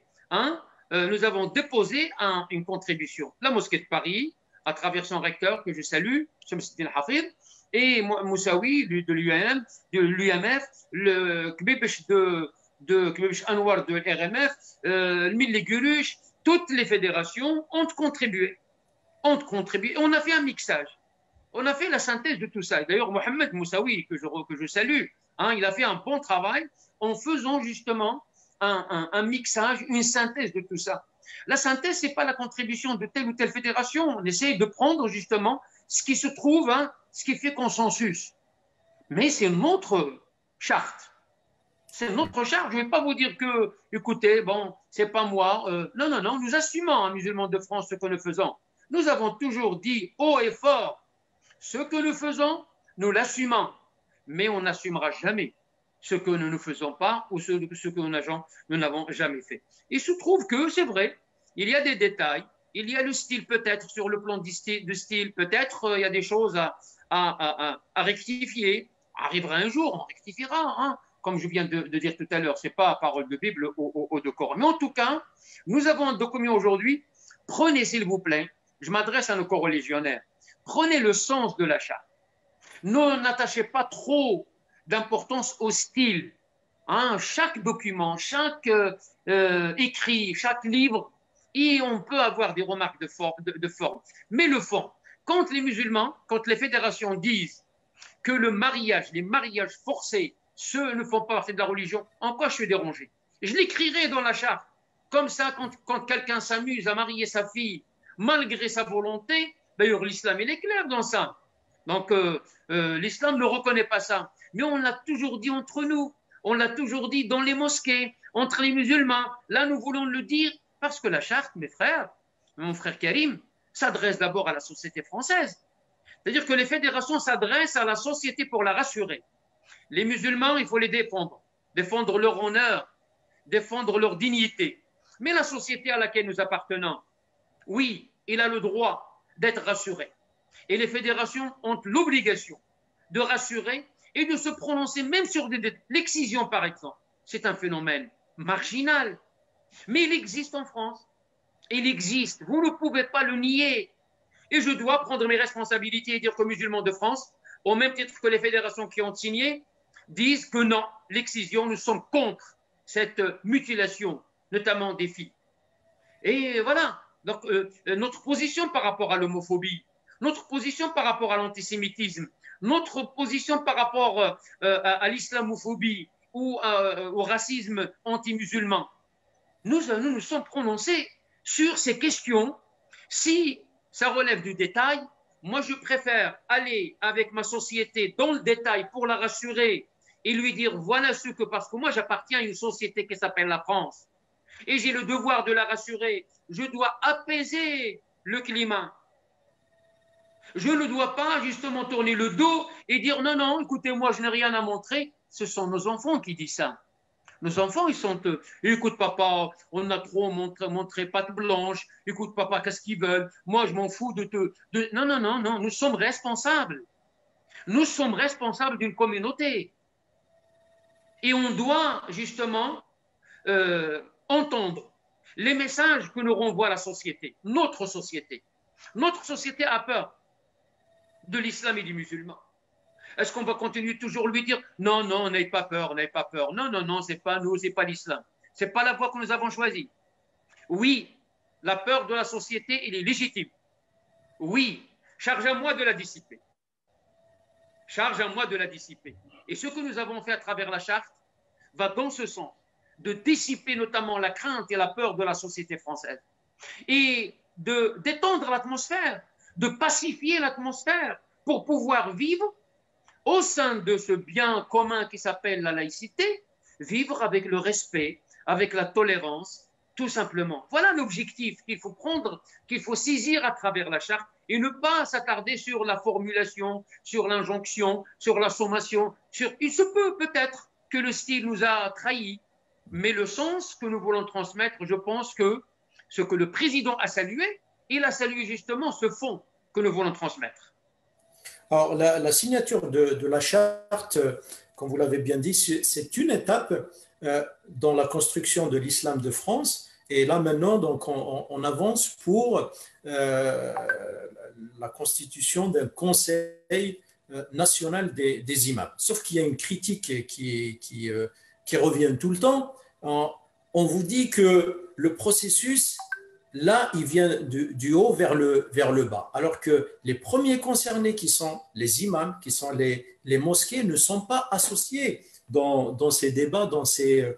une contribution. La mosquée de Paris, à travers son recteur que je salue, Shamsuddin Hafid, et Moussaoui de l'UMF, le Kbibesh de Kbibesh Anwar de l'RMF, le Mille Gurush, toutes les fédérations ont contribué. On a fait un mixage. On a fait la synthèse de tout ça. D'ailleurs, Mohamed Moussaoui, que je salue, il a fait un bon travail en faisant justement un mixage, une synthèse de tout ça. La synthèse, ce n'est pas la contribution de telle ou telle fédération. On essaie de prendre justement ce qui se trouve, ce qui fait consensus. Mais c'est notre charte. C'est notre charte. Je ne vais pas vous dire que, écoutez, bon, c'est pas moi. Non, nous assumons, musulmans de France, ce que nous faisons. Nous avons toujours dit haut et fort, ce que nous faisons, nous l'assumons. Mais on n'assumera jamais ce que nous ne faisons pas ou ce que nous n'avons jamais fait. Il se trouve que, c'est vrai, il y a des détails, il y a le style peut-être, sur le plan de style, peut-être il y a des choses à rectifier. Arrivera un jour, on rectifiera, comme je viens de dire tout à l'heure, ce n'est pas parole de Bible ou de Coran. Mais en tout cas, nous avons un document aujourd'hui, prenez s'il vous plaît, je m'adresse à nos coreligionnaires, prenez le sens de la charte. N'attachez pas trop d'importance au style. Chaque document, chaque écrit, chaque livre, et on peut avoir des remarques de forme. Mais le fond, quand les musulmans, quand les fédérations disent que les mariages forcés, ceux ne font pas partie de la religion, en quoi je suis dérangé? Je l'écrirai dans la charte. Comme ça, quand quelqu'un s'amuse à marier sa fille malgré sa volonté, d'ailleurs l'islam il est clair dans ça. Donc l'islam ne reconnaît pas ça. Mais on l'a toujours dit entre nous, on l'a toujours dit dans les mosquées, entre les musulmans. Là, nous voulons le dire parce que la charte, mes frères, mon frère Karim, s'adresse d'abord à la société française. C'est-à-dire que les fédérations s'adressent à la société pour la rassurer. Les musulmans, il faut les défendre leur honneur, défendre leur dignité. Mais la société à laquelle nous appartenons, oui, il a le droit d'être rassuré. Et les fédérations ont l'obligation de rassurer et de se prononcer même sur l'excision, par exemple. C'est un phénomène marginal, mais il existe en France. Il existe, vous ne pouvez pas le nier. Et je dois prendre mes responsabilités et dire qu'aux musulmans de France, au même titre que les fédérations qui ont signé, disent que non, l'excision, nous sommes contre cette mutilation, notamment des filles. Et voilà, donc notre position par rapport à l'homophobie, notre position par rapport à l'antisémitisme, notre position par rapport à l'islamophobie ou au racisme anti-musulman, nous nous sommes prononcés sur ces questions. Si ça relève du détail, moi je préfère aller avec ma société dans le détail pour la rassurer et lui dire voilà ce que, parce que moi j'appartiens à une société qui s'appelle la France et j'ai le devoir de la rassurer, je dois apaiser le climat. Je ne dois pas justement tourner le dos et dire non, non, écoutez, moi je n'ai rien à montrer. Ce sont nos enfants qui disent ça. Nos enfants, ils sont, écoute papa, on a trop montré patte blanche, écoute papa, qu'est-ce qu'ils veulent? Moi je m'en fous de te... Non, non, non, non, nous sommes responsables. Nous sommes responsables d'une communauté. Et on doit justement entendre les messages que nous renvoie la société, notre société. Notre société a peur de l'islam et du musulman. Est-ce qu'on va continuer toujours lui dire non, non, n'ayez pas peur, n'ayez pas peur. Non, non, non, c'est pas nous, c'est pas l'islam. C'est pas la voie que nous avons choisie. Oui, la peur de la société, elle est légitime. Oui, charge à moi de la dissiper. Charge à moi de la dissiper. Et ce que nous avons fait à travers la charte va dans ce sens, de dissiper notamment la crainte et la peur de la société française et d'étendre l'atmosphère, de pacifier l'atmosphère pour pouvoir vivre au sein de ce bien commun qui s'appelle la laïcité, vivre avec le respect, avec la tolérance, tout simplement. Voilà l'objectif qu'il faut prendre, qu'il faut saisir à travers la charte et ne pas s'attarder sur la formulation, sur l'injonction, sur la sommation. Il se peut peut-être que le style nous a trahis, mais le sens que nous voulons transmettre, je pense que ce que le président a salué, il a salué justement ce fond que nous voulons transmettre. Alors, la signature de la charte, comme vous l'avez bien dit, c'est une étape dans la construction de l'islam de France. Et là, maintenant, donc, on avance pour la constitution d'un conseil national des imams. Sauf qu'il y a une critique qui revient tout le temps. On vous dit que le processus, là, il vient du haut vers le bas. Alors que les premiers concernés, qui sont les imams, qui sont les mosquées, ne sont pas associés dans ces débats, dans ces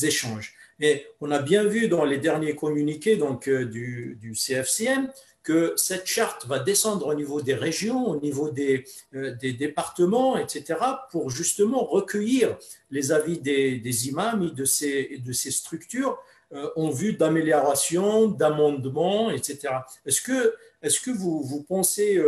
échanges. Et on a bien vu dans les derniers communiqués donc, du CFCM que cette charte va descendre au niveau des régions, au niveau des départements, etc., pour justement recueillir les avis des imams et de ces structures en vue d'amélioration, d'amendement, etc. Est-ce que vous pensez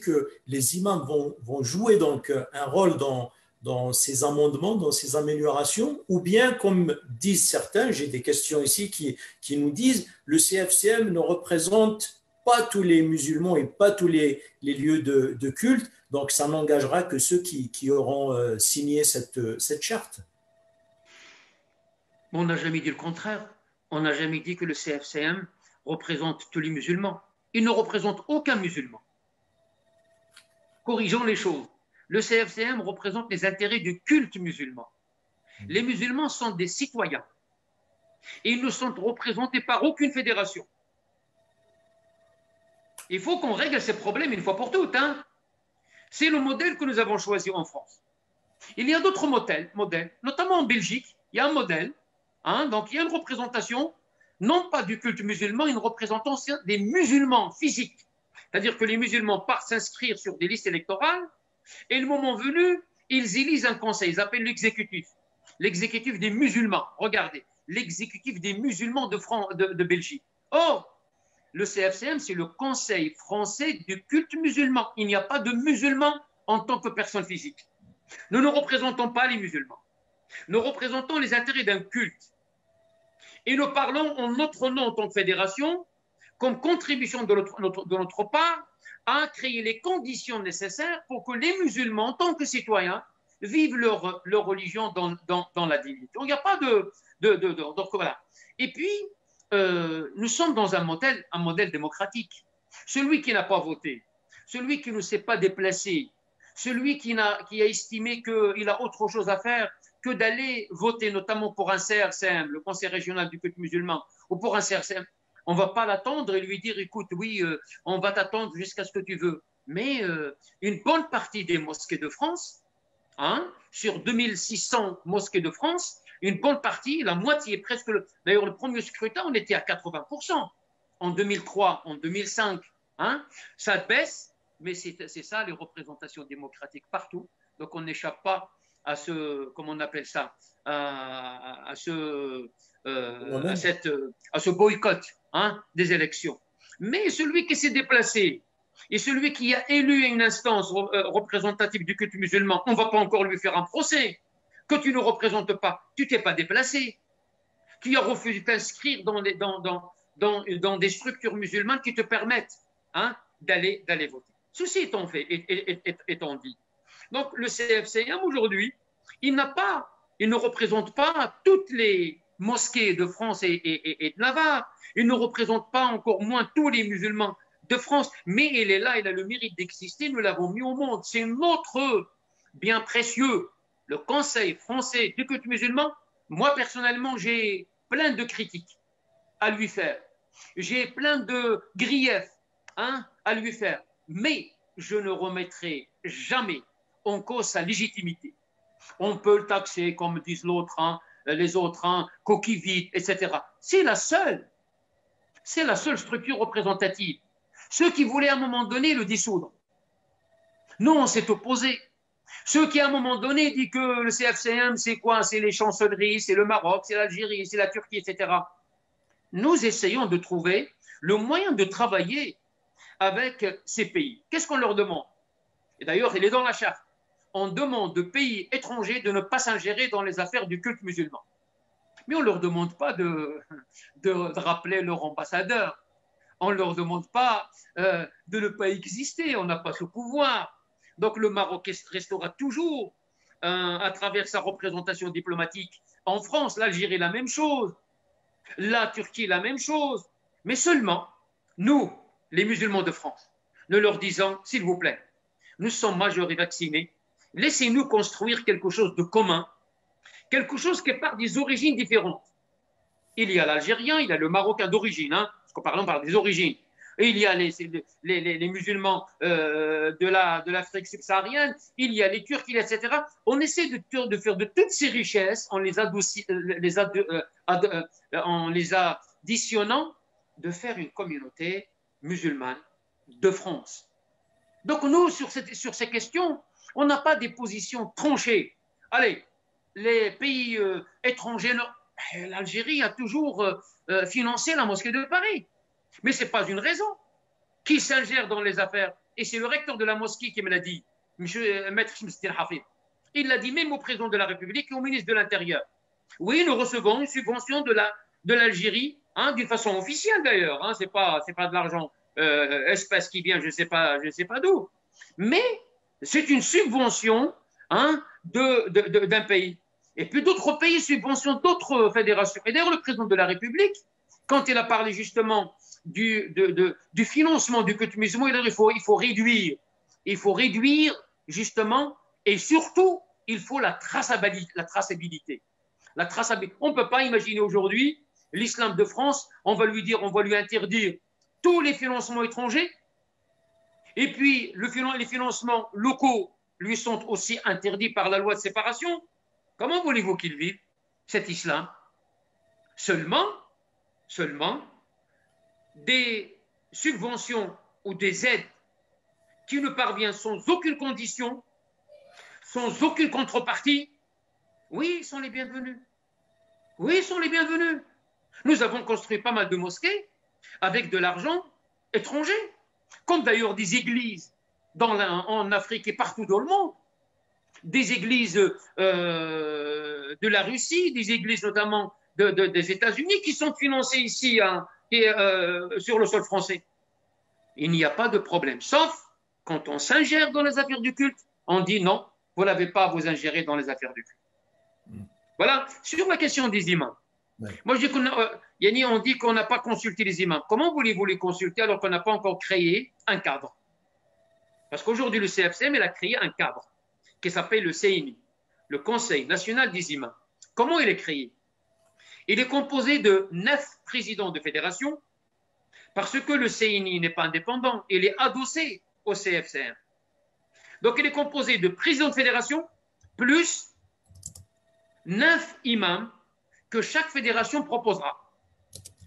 que les imams vont jouer donc un rôle dans ces amendements, dans ces améliorations, ou bien, comme disent certains, j'ai des questions ici qui nous disent, le CFCM ne représente pas tous les musulmans et pas tous les lieux de culte, donc ça n'engagera que ceux qui auront signé cette charte. On n'a jamais dit le contraire. On n'a jamais dit que le CFCM représente tous les musulmans. Il ne représente aucun musulman. Corrigeons les choses. Le CFCM représente les intérêts du culte musulman. Les musulmans sont des citoyens et ils ne sont représentés par aucune fédération. Il faut qu'on règle ces problèmes une fois pour toutes. C'est le modèle que nous avons choisi en France. Il y a d'autres modèles, notamment en Belgique, il y a un modèle, donc il y a une représentation, non pas du culte musulman, une représentation des musulmans physiques. C'est-à-dire que les musulmans partent s'inscrire sur des listes électorales et le moment venu, ils élisent un conseil, ils appellent l'exécutif des musulmans. Regardez, l'exécutif des musulmans de Belgique. Or, le CFCM, c'est le Conseil français du culte musulman. Il n'y a pas de musulmans en tant que personne physique. Nous ne représentons pas les musulmans. Nous représentons les intérêts d'un culte. Et nous parlons en notre nom en tant que fédération, comme contribution de notre part, à créer les conditions nécessaires pour que les musulmans, en tant que citoyens, vivent leur religion dans la dignité. Donc, il n'y a pas donc, voilà. Et puis, nous sommes dans un modèle démocratique. Celui qui n'a pas voté, celui qui ne s'est pas déplacé, celui qui a estimé qu'il a autre chose à faire que d'aller voter, notamment pour un CRCM, le Conseil régional du culte musulman, ou pour un CRCM, on ne va pas l'attendre et lui dire, écoute, oui, on va t'attendre jusqu'à ce que tu veux. Mais une bonne partie des mosquées de France, sur 2600 mosquées de France, une bonne partie, la moitié, presque, d'ailleurs le premier scrutin, on était à 80%. En 2003, en 2005, ça baisse, mais c'est ça les représentations démocratiques partout. Donc on n'échappe pas à ce, comment on appelle ça, à ce boycott des élections. Mais celui qui s'est déplacé et celui qui a élu une instance représentative du culte musulman, on ne va pas encore lui faire un procès. Que tu ne représentes pas, tu t'es pas déplacé. Tu as refusé de t'inscrire dans des structures musulmanes qui te permettent d'aller voter. Ceci étant fait, étant dit. Donc le CFCM aujourd'hui, il ne représente pas toutes les mosquées de France et de Navarre. Il ne représente pas encore moins tous les musulmans de France, mais il est là, il a le mérite d'exister, nous l'avons mis au monde. C'est notre bien précieux, le Conseil français du culte musulman. Moi, personnellement, j'ai plein de critiques à lui faire. j'ai plein de griefs à lui faire, mais je ne remettrai jamais en cause sa légitimité. On peut le taxer, comme disent les autres, coquille vide, etc. C'est la seule structure représentative. Ceux qui voulaient à un moment donné le dissoudre. Nous, on s'est opposés. Ceux qui à un moment donné disent que le CFCM, c'est quoi? C'est les chancelleries, c'est le Maroc, c'est l'Algérie, c'est la Turquie, etc. Nous essayons de trouver le moyen de travailler avec ces pays. Qu'est-ce qu'on leur demande? Et d'ailleurs, il est dans la charte. On demande de pays étrangers de ne pas s'ingérer dans les affaires du culte musulman. Mais on ne leur demande pas de rappeler leur ambassadeur. On ne leur demande pas de ne pas exister. On n'a pas ce pouvoir. Donc le Maroc restera toujours, à travers sa représentation diplomatique en France, l'Algérie la même chose, la Turquie la même chose. Mais seulement, nous, les musulmans de France, ne leur disant, s'il vous plaît, nous sommes majeurs et vaccinés, laissez-nous construire quelque chose de commun, quelque chose qui part des origines différentes. Il y a l'Algérien, il y a le Marocain d'origine, parce qu'on parle des origines. Et il y a les musulmans de l'Afrique subsaharienne, il y a les Turcs, etc. On essaie de faire de toutes ces richesses, en les additionnant, de faire une communauté musulmane de France. Donc nous, sur ces questions, on n'a pas des positions tranchées. Allez, les pays étrangers, l'Algérie a toujours financé la mosquée de Paris. Mais ce n'est pas une raison qui s'ingère dans les affaires. Et c'est le recteur de la mosquée qui me l'a dit, Maître Shmstir Hafid. Il l'a dit même au président de la République et au ministre de l'Intérieur. Oui, nous recevons une subvention de l'Algérie, d'une façon officielle d'ailleurs. Ce n'est pas de l'argent espèce qui vient, je ne sais pas d'où. Mais c'est une subvention d'un pays. Et puis d'autres pays subventionnent d'autres fédérations. Et d'ailleurs, le président de la République, quand il a parlé justement du financement du culte musulman, il a dit il faut réduire justement, et surtout, il faut la traçabilité. On ne peut pas imaginer aujourd'hui l'islam de France, on va lui interdire tous les financements étrangers, et puis les financements locaux lui sont aussi interdits par la loi de séparation. Comment voulez-vous qu'il vive cet islam? Seulement, des subventions ou des aides qui ne parviennent sans aucune condition, sans aucune contrepartie, oui, ils sont les bienvenus. Oui, ils sont les bienvenus. Nous avons construit pas mal de mosquées avec de l'argent étranger, comme d'ailleurs des églises en Afrique et partout dans le monde. Des églises de la Russie, des églises notamment des États-Unis qui sont financées ici sur le sol français. Il n'y a pas de problème, sauf quand on s'ingère dans les affaires du culte, on dit non, vous n'avez pas à vous ingérer dans les affaires du culte. Voilà, sur la question des imams. Ouais. Moi, je dis on dit qu'on n'a pas consulté les imams. Comment voulez-vous les consulter alors qu'on n'a pas encore créé un cadre? Parce qu'aujourd'hui, le CFCM, il a créé un cadre qui s'appelle le CNI, le Conseil national des imams. Comment il est créé? Il est composé de 9 présidents de fédération, parce que le CNI n'est pas indépendant, il est adossé au CFCM. Donc, il est composé de présidents de fédération, plus 9 imams que chaque fédération proposera.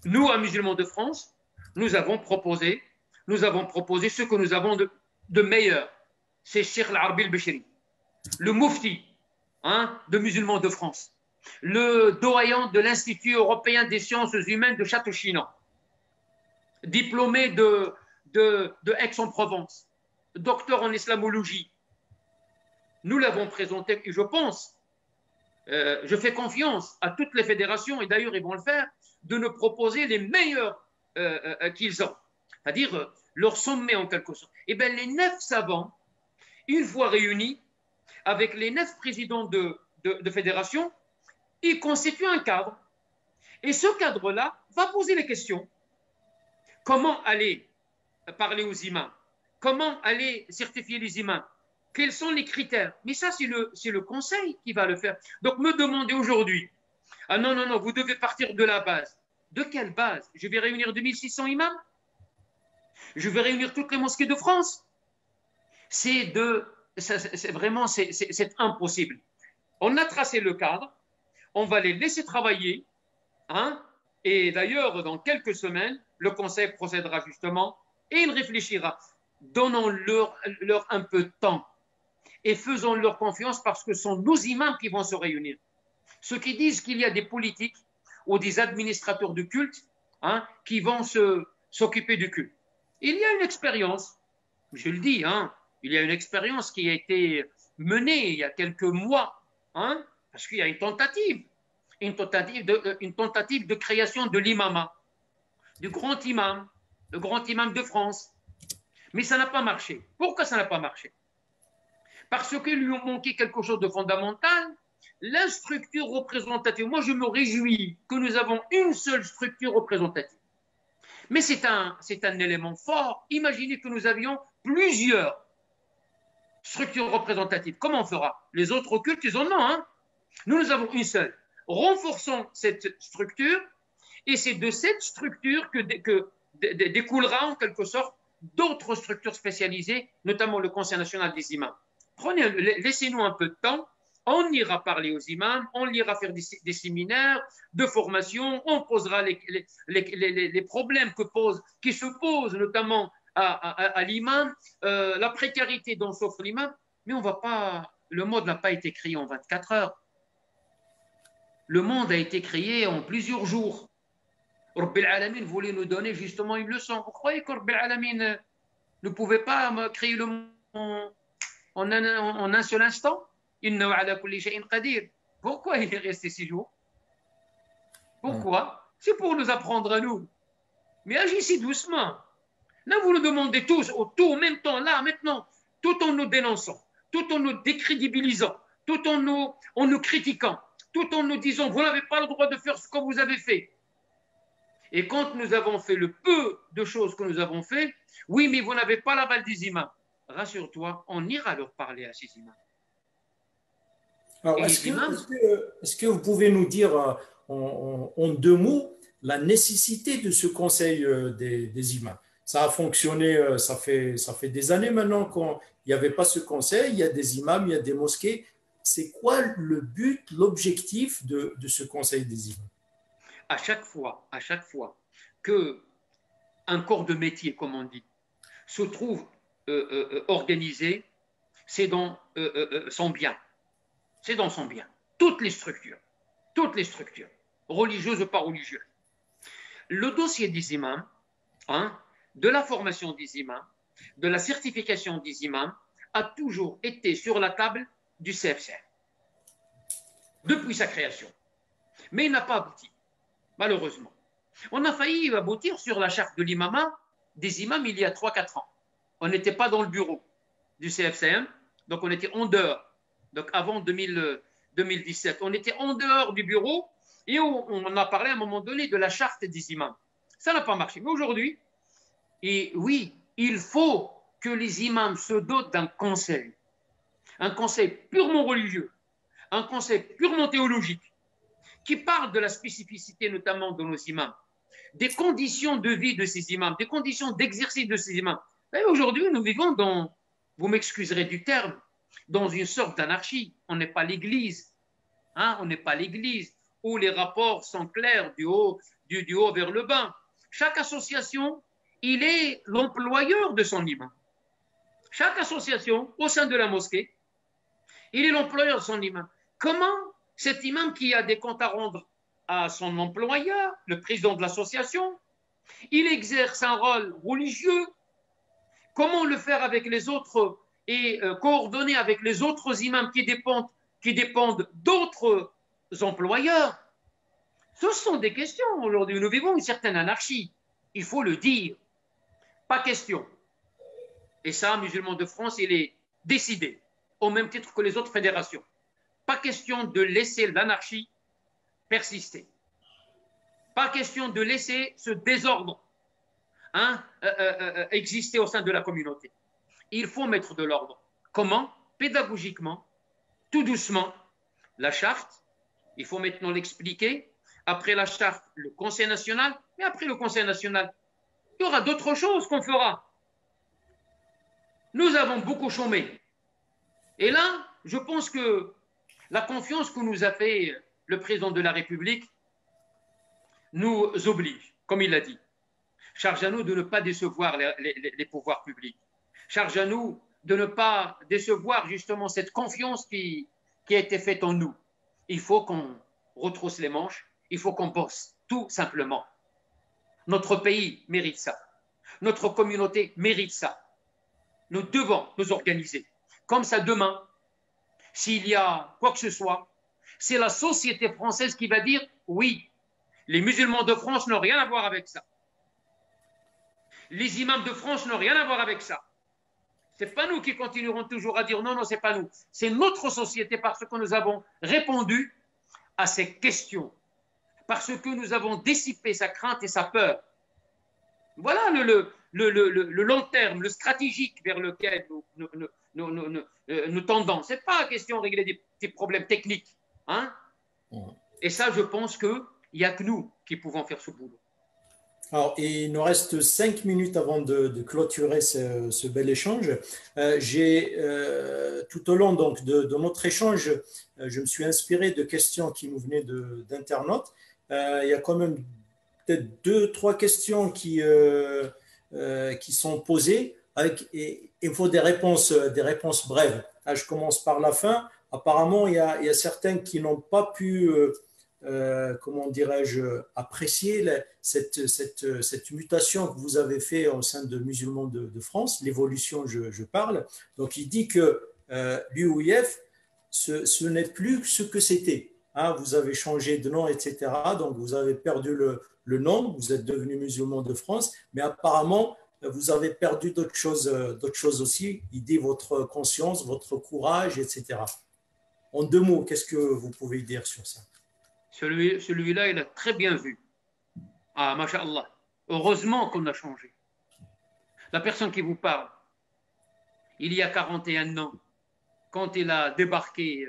Nous, à Musulmans de France, nous avons proposé ce que nous avons de meilleur. C'est Cheikh Al-Arbi Al-Bishri, le mufti de Musulmans de France, le doyen de l'Institut européen des sciences humaines de Château-Chinon, diplômé de Aix-en-Provence, docteur en islamologie. Nous l'avons présenté et je pense, je fais confiance à toutes les fédérations, et d'ailleurs ils vont le faire, de nous proposer les meilleurs qu'ils ont, c'est-à-dire leur sommet en quelque sorte. Et bien les 9 savants, une fois réunis, avec les 9 présidents de fédération, ils constituent un cadre. Et ce cadre-là va poser les questions. Comment aller parler aux imams? Comment aller certifier les imams? Quels sont les critères? Mais ça, c'est le conseil qui va le faire. Donc, me demander aujourd'hui, ah non, vous devez partir de la base, De quelle base? Je vais réunir 2600 imams? Je vais réunir toutes les mosquées de France? C'est vraiment, c'est impossible. On a tracé le cadre, on va les laisser travailler, hein, et d'ailleurs, dans quelques semaines, le Conseil procédera justement et il réfléchira. Donnons-leur un peu de temps et faisons-leur confiance parce que ce sont nos imams qui vont se réunir. Ceux qui disent qu'il y a des politiques ou des administrateurs de culte, hein, qui vont s'occuper du culte. Il y a une expérience, je le dis, hein, il y a une expérience qui a été menée il y a quelques mois, hein, parce qu'il y a une tentative de création de l'imama, du grand imam, le grand imam de France. Mais ça n'a pas marché. Pourquoi ça n'a pas marché? Parce qu'il lui a manqué quelque chose de fondamental, la structure représentative. Moi, je me réjouis que nous avons une seule structure représentative. Mais c'est un élément fort. Imaginez que nous avions plusieurs structures représentatives. Comment on fera? Les autres cultes, ils en ont, hein? Nous avons une seule. Renforçons cette structure et c'est de cette structure que découlera en quelque sorte d'autres structures spécialisées, notamment le Conseil national des imams. Laissez-nous un peu de temps, on ira parler aux imams, on ira faire des séminaires de formation, on posera les problèmes qui se posent notamment à l'imam, la précarité dont souffre l'imam, mais on va pas, le monde n'a pas été créé en 24 heures. Le monde a été créé en plusieurs jours. Rabbil Alamin voulait nous donner justement une leçon. Vous croyez que Rabbil Alamin ne pouvait pas créer le monde en un seul instant? Innahu ala kulli shay'in qadir. Pourquoi il est resté 6 jours? Pourquoi? C'est pour nous apprendre à nous. Mais agissez doucement. Là, vous nous demandez tous, tout en même temps, là, maintenant, tout en nous dénonçant, tout en nous décrédibilisant, tout en nous critiquant, tout en nous disant, vous n'avez pas le droit de faire ce que vous avez fait. Et quand nous avons fait le peu de choses que nous avons fait, oui, mais vous n'avez pas l'aval des imams. Rassure-toi, on ira leur parler à ces imams. Alors, est-ce que vous pouvez nous dire en 2 mots la nécessité de ce conseil des imams? Ça a fonctionné, ça fait des années maintenant qu'il n'y avait pas ce conseil, il y a des imams, il y a des mosquées. C'est quoi le but, l'objectif de ce conseil des imams? À chaque fois qu'un corps de métier, comme on dit, se trouve organisé, c'est dans son bien. C'est dans son bien. Toutes les structures, religieuses ou pas religieuses. Le dossier des imams, hein, de la formation des imams, de la certification des imams, a toujours été sur la table du CFCR depuis sa création. Mais il n'a pas abouti, malheureusement. On a failli aboutir sur la charte de l'imama des imams il y a 3-4 ans. On n'était pas dans le bureau du CFCM, donc on était en dehors. Donc avant 2017, on était en dehors du bureau et on a parlé à un moment donné de la charte des imams. Ça n'a pas marché. Mais aujourd'hui, et oui, il faut que les imams se dotent d'un conseil. Un conseil purement religieux, un conseil purement théologique, qui parle de la spécificité notamment de nos imams, des conditions de vie de ces imams, des conditions d'exercice de ces imams. Aujourd'hui, nous vivons dans, vous m'excuserez du terme, dans une sorte d'anarchie. On n'est pas l'Église, hein, on n'est pas l'Église où les rapports sont clairs du haut vers le bas. Chaque association, il est l'employeur de son imam. Chaque association, au sein de la mosquée, il est l'employeur de son imam. Comment cet imam qui a des comptes à rendre à son employeur, le président de l'association, il exerce un rôle religieux? Comment le faire avec les autres et coordonner avec les autres imams qui dépendent d'autres employeurs? Ce sont des questions aujourd'hui. Nous vivons une certaine anarchie. Il faut le dire. Pas question. Et ça, Musulmans de France, il est décidé, au même titre que les autres fédérations. Pas question de laisser l'anarchie persister. Pas question de laisser ce désordre exister au sein de la communauté. Il faut mettre de l'ordre. Comment? Pédagogiquement, tout doucement. La charte, il faut maintenant l'expliquer. après la charte, le Conseil national, mais après le Conseil national, il y aura d'autres choses qu'on fera. Nous avons beaucoup chômé. Et là, je pense que la confiance que nous a fait le président de la République nous oblige, comme il l'a dit. Charge à nous de ne pas décevoir les pouvoirs publics. Charge à nous de ne pas décevoir justement cette confiance qui a été faite en nous. Il faut qu'on retrousse les manches, il faut qu'on bosse, tout simplement. Notre pays mérite ça. Notre communauté mérite ça. Nous devons nous organiser. Comme ça, demain, s'il y a quoi que ce soit, c'est la société française qui va dire oui, les musulmans de France n'ont rien à voir avec ça. Les imams de France n'ont rien à voir avec ça. Ce n'est pas nous qui continuerons toujours à dire non, non, ce n'est pas nous. C'est notre société parce que nous avons répondu à ces questions, parce que nous avons dissipé sa crainte et sa peur. Voilà le long terme, le stratégique vers lequel nous tendons. Ce n'est pas la question de régler des problèmes techniques. Hein? Et ça, je pense qu'il n'y a que nous qui pouvons faire ce boulot. Alors, il nous reste 5 minutes avant de clôturer ce bel échange. Tout au long donc, de notre échange, je me suis inspiré de questions qui nous venaient d'internautes. Il y a quand même peut-être 2-3 questions qui sont posées. Il faut des réponses brèves. Là, je commence par la fin. Apparemment, il y a certains qui n'ont pas pu... comment dirais-je, apprécier cette mutation que vous avez fait au sein de Musulmans de France, l'évolution, je parle. Donc, il dit que l'UOIF, ce n'est plus ce que c'était. Hein, vous avez changé de nom, etc. Donc, vous avez perdu le nom, vous êtes devenu Musulmans de France, mais apparemment, vous avez perdu d'autres choses aussi. Il dit votre conscience, votre courage, etc. En 2 mots, qu'est-ce que vous pouvez dire sur ça? Celui-là, il a très bien vu. Ah, masha'Allah. Heureusement qu'on a changé. La personne qui vous parle, il y a 41 ans, quand il a débarqué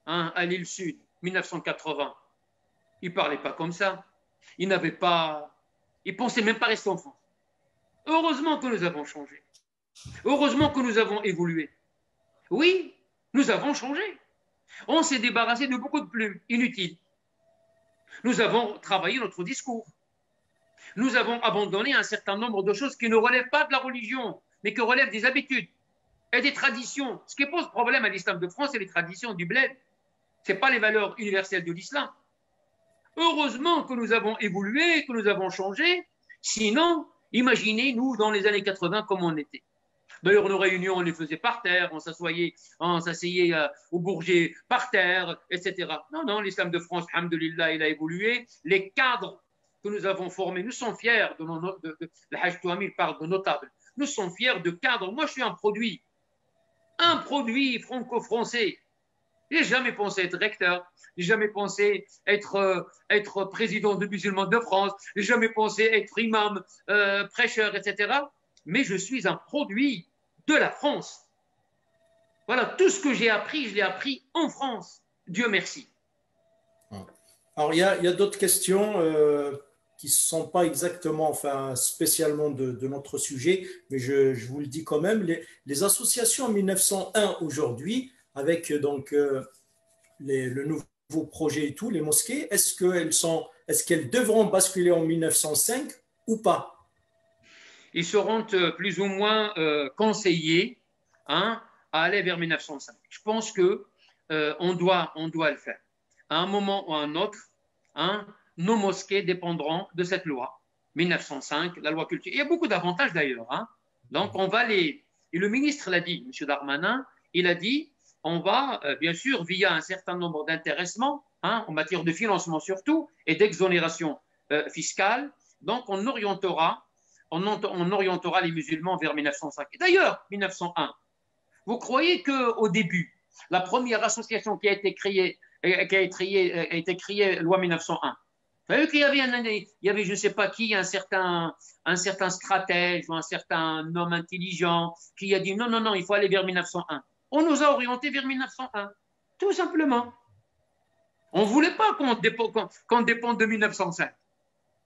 à l'île Sud, 1980, il ne parlait pas comme ça. Il ne pensait même pas rester en France. Heureusement que nous avons changé. Heureusement que nous avons évolué. Oui, nous avons changé. On s'est débarrassé de beaucoup de plumes inutiles. Nous avons travaillé notre discours. Nous avons abandonné un certain nombre de choses qui ne relèvent pas de la religion, mais qui relèvent des habitudes et des traditions. Ce qui pose problème à l'islam de France, c'est les traditions du bled. Ce n'est pas les valeurs universelles de l'islam. Heureusement que nous avons évolué, que nous avons changé. Sinon, imaginez-nous dans les années 80 comme on était. D'ailleurs, nos réunions, on les faisait par terre, on s'asseyait au Bourget par terre, etc. Non, l'islam de France, alhamdoulilah, il a évolué. Les cadres que nous avons formés, nous sommes fiers le Hajj Touamil parle de notables. Nous sommes fiers de cadres. Moi, je suis un produit franco-français. Je n'ai jamais pensé être recteur, je n'ai jamais pensé être président de Musulmans de France, je n'ai jamais pensé être imam, prêcheur, etc. Mais je suis un produit de la France. Voilà, tout ce que j'ai appris, je l'ai appris en France. Dieu merci. Alors, il y a d'autres questions qui ne sont pas exactement, spécialement de notre sujet, mais je vous le dis quand même. Les associations en 1901 aujourd'hui, avec donc le nouveau projet et tout, les mosquées, est-ce qu'elles devront basculer en 1905 ou pas? Ils seront plus ou moins conseillés à aller vers 1905. Je pense qu'on doit le faire. À un moment ou à un autre, nos mosquées dépendront de cette loi, 1905, la loi culture. Il y a beaucoup d'avantages d'ailleurs. Donc, on va et le ministre l'a dit, M. Darmanin, il a dit, on va, bien sûr, via un certain nombre d'intéressements, en matière de financement surtout, et d'exonération fiscale, donc on orientera les musulmans vers 1905. Et d'ailleurs, 1901, vous croyez qu'au début, la première association qui a été créée, loi 1901, vous savez qu'il y avait, je ne sais pas qui, un certain stratège ou un certain homme intelligent qui a dit non, il faut aller vers 1901. On nous a orientés vers 1901, tout simplement. On ne voulait pas qu'on dépende de 1905.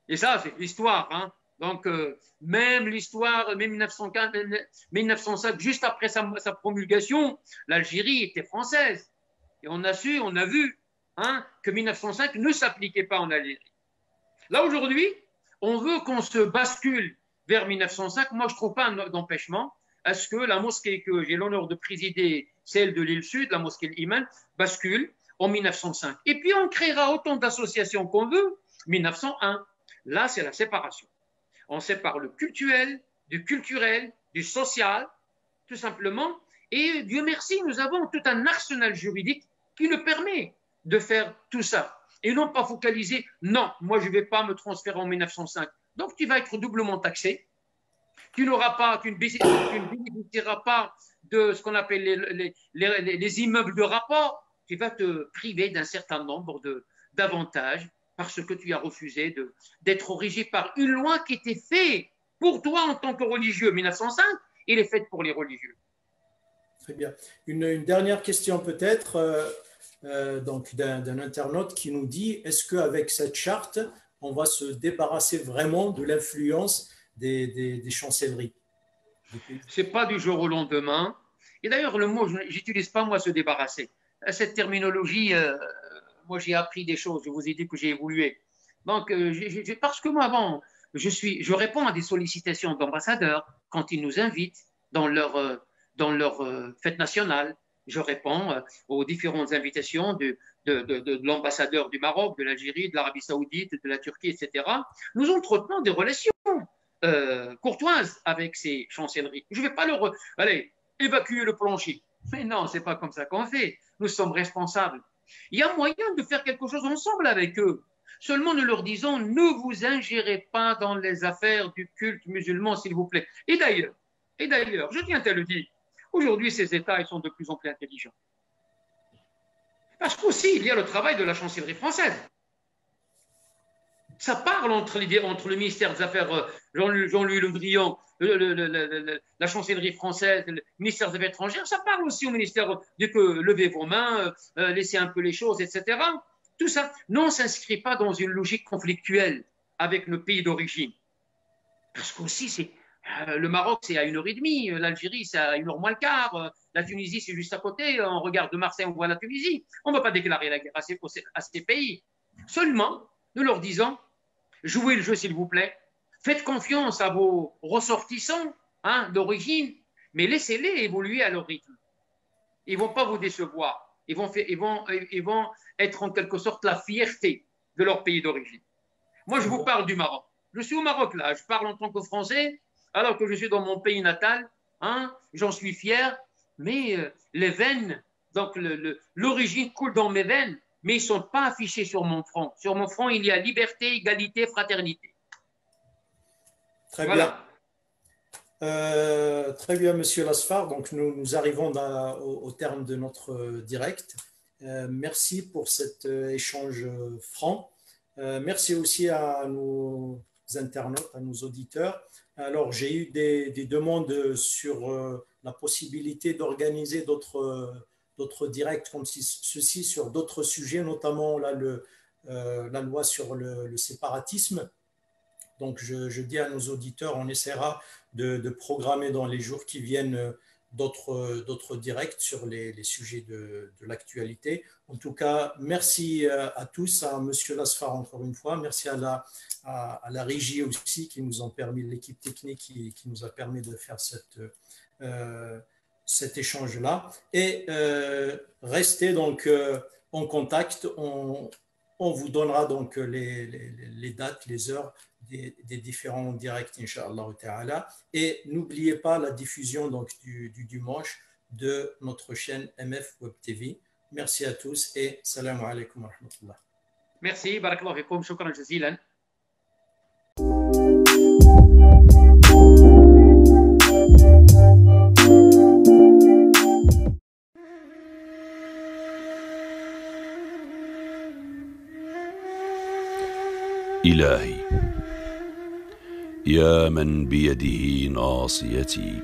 Et ça, c'est l'histoire. Hein. Donc, même l'histoire, même 1905, juste après sa promulgation, l'Algérie était française. Et on a vu hein, que 1905 ne s'appliquait pas en Algérie. Là, aujourd'hui, on veut qu'on se bascule vers 1905. Moi, je ne trouve pas d'empêchement à ce que la mosquée que j'ai l'honneur de présider, celle de l'île Sud, la mosquée Iman, bascule en 1905. Et puis, on créera autant d'associations qu'on veut, 1901. Là, c'est la séparation. On sépare le cultuel, du social, tout simplement. Et Dieu merci, nous avons tout un arsenal juridique qui nous permet de faire tout ça. Et non pas focaliser, non, moi je ne vais pas me transférer en 1905. Donc tu vas être doublement taxé. Tu ne bénéficieras pas de ce qu'on appelle les immeubles de rapport. Tu vas te priver d'un certain nombre d'avantages parce que tu as refusé d'être origé par une loi qui était faite pour toi en tant que religieux. 1905, il est faite pour les religieux. Très bien. Une dernière question peut-être donc d'un internaute qui nous dit, est-ce qu'avec cette charte, on va se débarrasser vraiment de l'influence des chancelleries? Ce n'est pas du jour au lendemain. Et d'ailleurs, le mot, je n'utilise pas moi se débarrasser. Cette terminologie, moi j'ai appris des choses, je vous ai dit que j'ai évolué. Donc, parce que moi avant, je réponds à des sollicitations d'ambassadeurs quand ils nous invitent dans leur fête nationale. Je réponds aux différentes invitations de l'ambassadeur du Maroc, de l'Algérie, de l'Arabie Saoudite, de la Turquie, etc. Nous entretenons des relations courtoises avec ces chancelleries. Je ne vais pas évacuer le plancher. Mais non, ce n'est pas comme ça qu'on fait. Nous sommes responsables. Il y a moyen de faire quelque chose ensemble avec eux. Seulement, nous leur disons, ne vous ingérez pas dans les affaires du culte musulman, s'il vous plaît. Et d'ailleurs, je tiens à le dire, aujourd'hui, ces États ils sont de plus en plus intelligents. Parce qu'aussi, il y a le travail de la chancellerie française. Ça parle entre le ministère des Affaires, Jean-Louis Le Drian, la chancellerie française, le ministère des Affaires étrangères, ça parle aussi au ministère de que levez vos mains, laissez un peu les choses, etc. Tout ça ne s'inscrit pas dans une logique conflictuelle avec le pays d'origine. Parce qu'aussi, le Maroc, c'est à 1h30, l'Algérie, c'est à 1h moins le quart, la Tunisie, c'est juste à côté, on regarde de Marseille, on voit la Tunisie. On ne va pas déclarer la guerre à ces pays. Seulement, nous leur disons, jouez le jeu s'il vous plaît, faites confiance à vos ressortissants d'origine, mais laissez-les évoluer à leur rythme. Ils ne vont pas vous décevoir, ils vont être en quelque sorte la fierté de leur pays d'origine. Moi, je vous parle du Maroc. Je suis au Maroc là, je parle en tant que Français, alors que je suis dans mon pays natal, j'en suis fier, mais les veines, donc l'origine coule dans mes veines, mais ils ne sont pas affichés sur mon front. Sur mon front, il y a liberté, égalité, fraternité. Très bien. Très bien, Monsieur Lasfar. Donc, nous arrivons au terme de notre direct. Merci pour cet échange franc. Merci aussi à nos internautes, à nos auditeurs. Alors, j'ai eu des demandes sur la possibilité d'organiser d'autres directs comme ceci sur d'autres sujets, notamment là, la loi sur le séparatisme. Donc, je dis à nos auditeurs, on essaiera de programmer dans les jours qui viennent d'autres directs sur les sujets de l'actualité. En tout cas, merci à tous, à M. Lasfar encore une fois. Merci à la régie aussi qui nous ont permis, l'équipe technique qui nous a permis de faire cet échange-là. Et restez donc en contact. On vous donnera donc les dates, les heures des différents directs, Inch'Allah Ta'ala. Et n'oubliez pas la diffusion donc, du dimanche de notre chaîne MF Web TV. Merci à tous et salam alaikum wa rahmatullah. Merci, barakallahu fikum, shukran jazilan. إلهي يا من بيده ناصيتي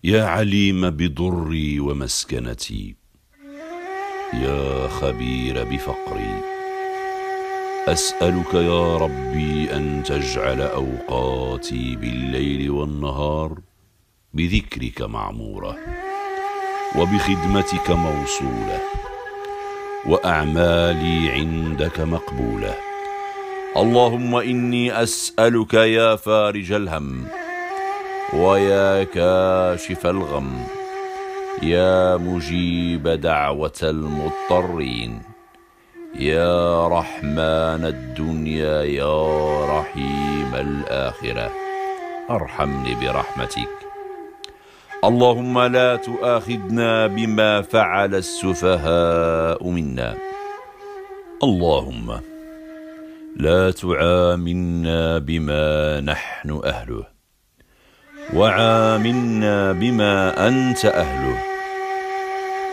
يا عليم بضري ومسكنتي يا خبير بفقري. أسألك يا ربي أن تجعل أوقاتي بالليل والنهار بذكرك معمورة، وبخدمتك موصولة، وأعمالي عندك مقبولة. اللهم إني أسألك يا فارج الهم، ويا كاشف الغم، يا مجيب دعوة المضطرين، يا رحمن الدنيا يا رحيم الآخرة، ارحمني برحمتك. اللهم لا تؤاخذنا بما فعل السفهاء منا. اللهم لا تعاملنا بما نحن أهله، وعاملنا بما أنت أهله.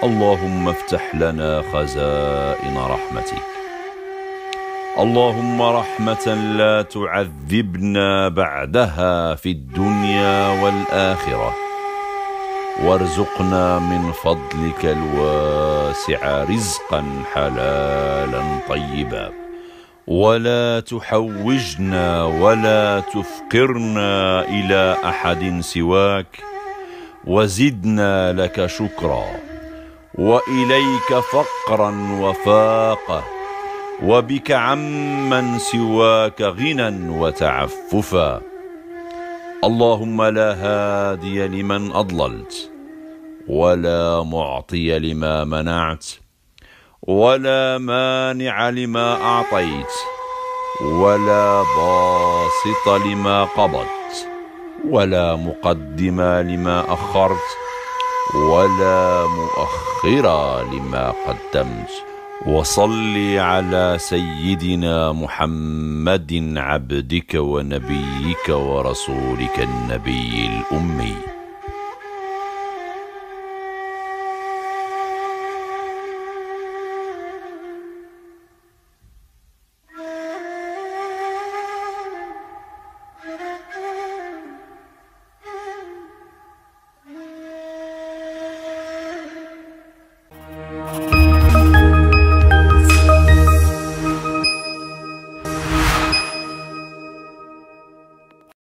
اللهم افتح لنا خزائن رحمتك. اللهم رحمة لا تعذبنا بعدها في الدنيا والآخرة، وارزقنا من فضلك الواسع رزقا حلالا طيبا، ولا تحوجنا ولا تفقرنا إلى أحد سواك، وزدنا لك شكرا، وإليك فقرا وفاقة، وبك عمن سواك غنى وتعففا. اللهم لا هادي لمن أضللت، ولا معطي لما منعت، ولا مانع لما أعطيت، ولا باسط لما قبضت، ولا مقدم لما أخرت، ولا مؤخر لما قدمت. وصل على سيدنا محمد عبدك ونبيك ورسولك النبي الأمي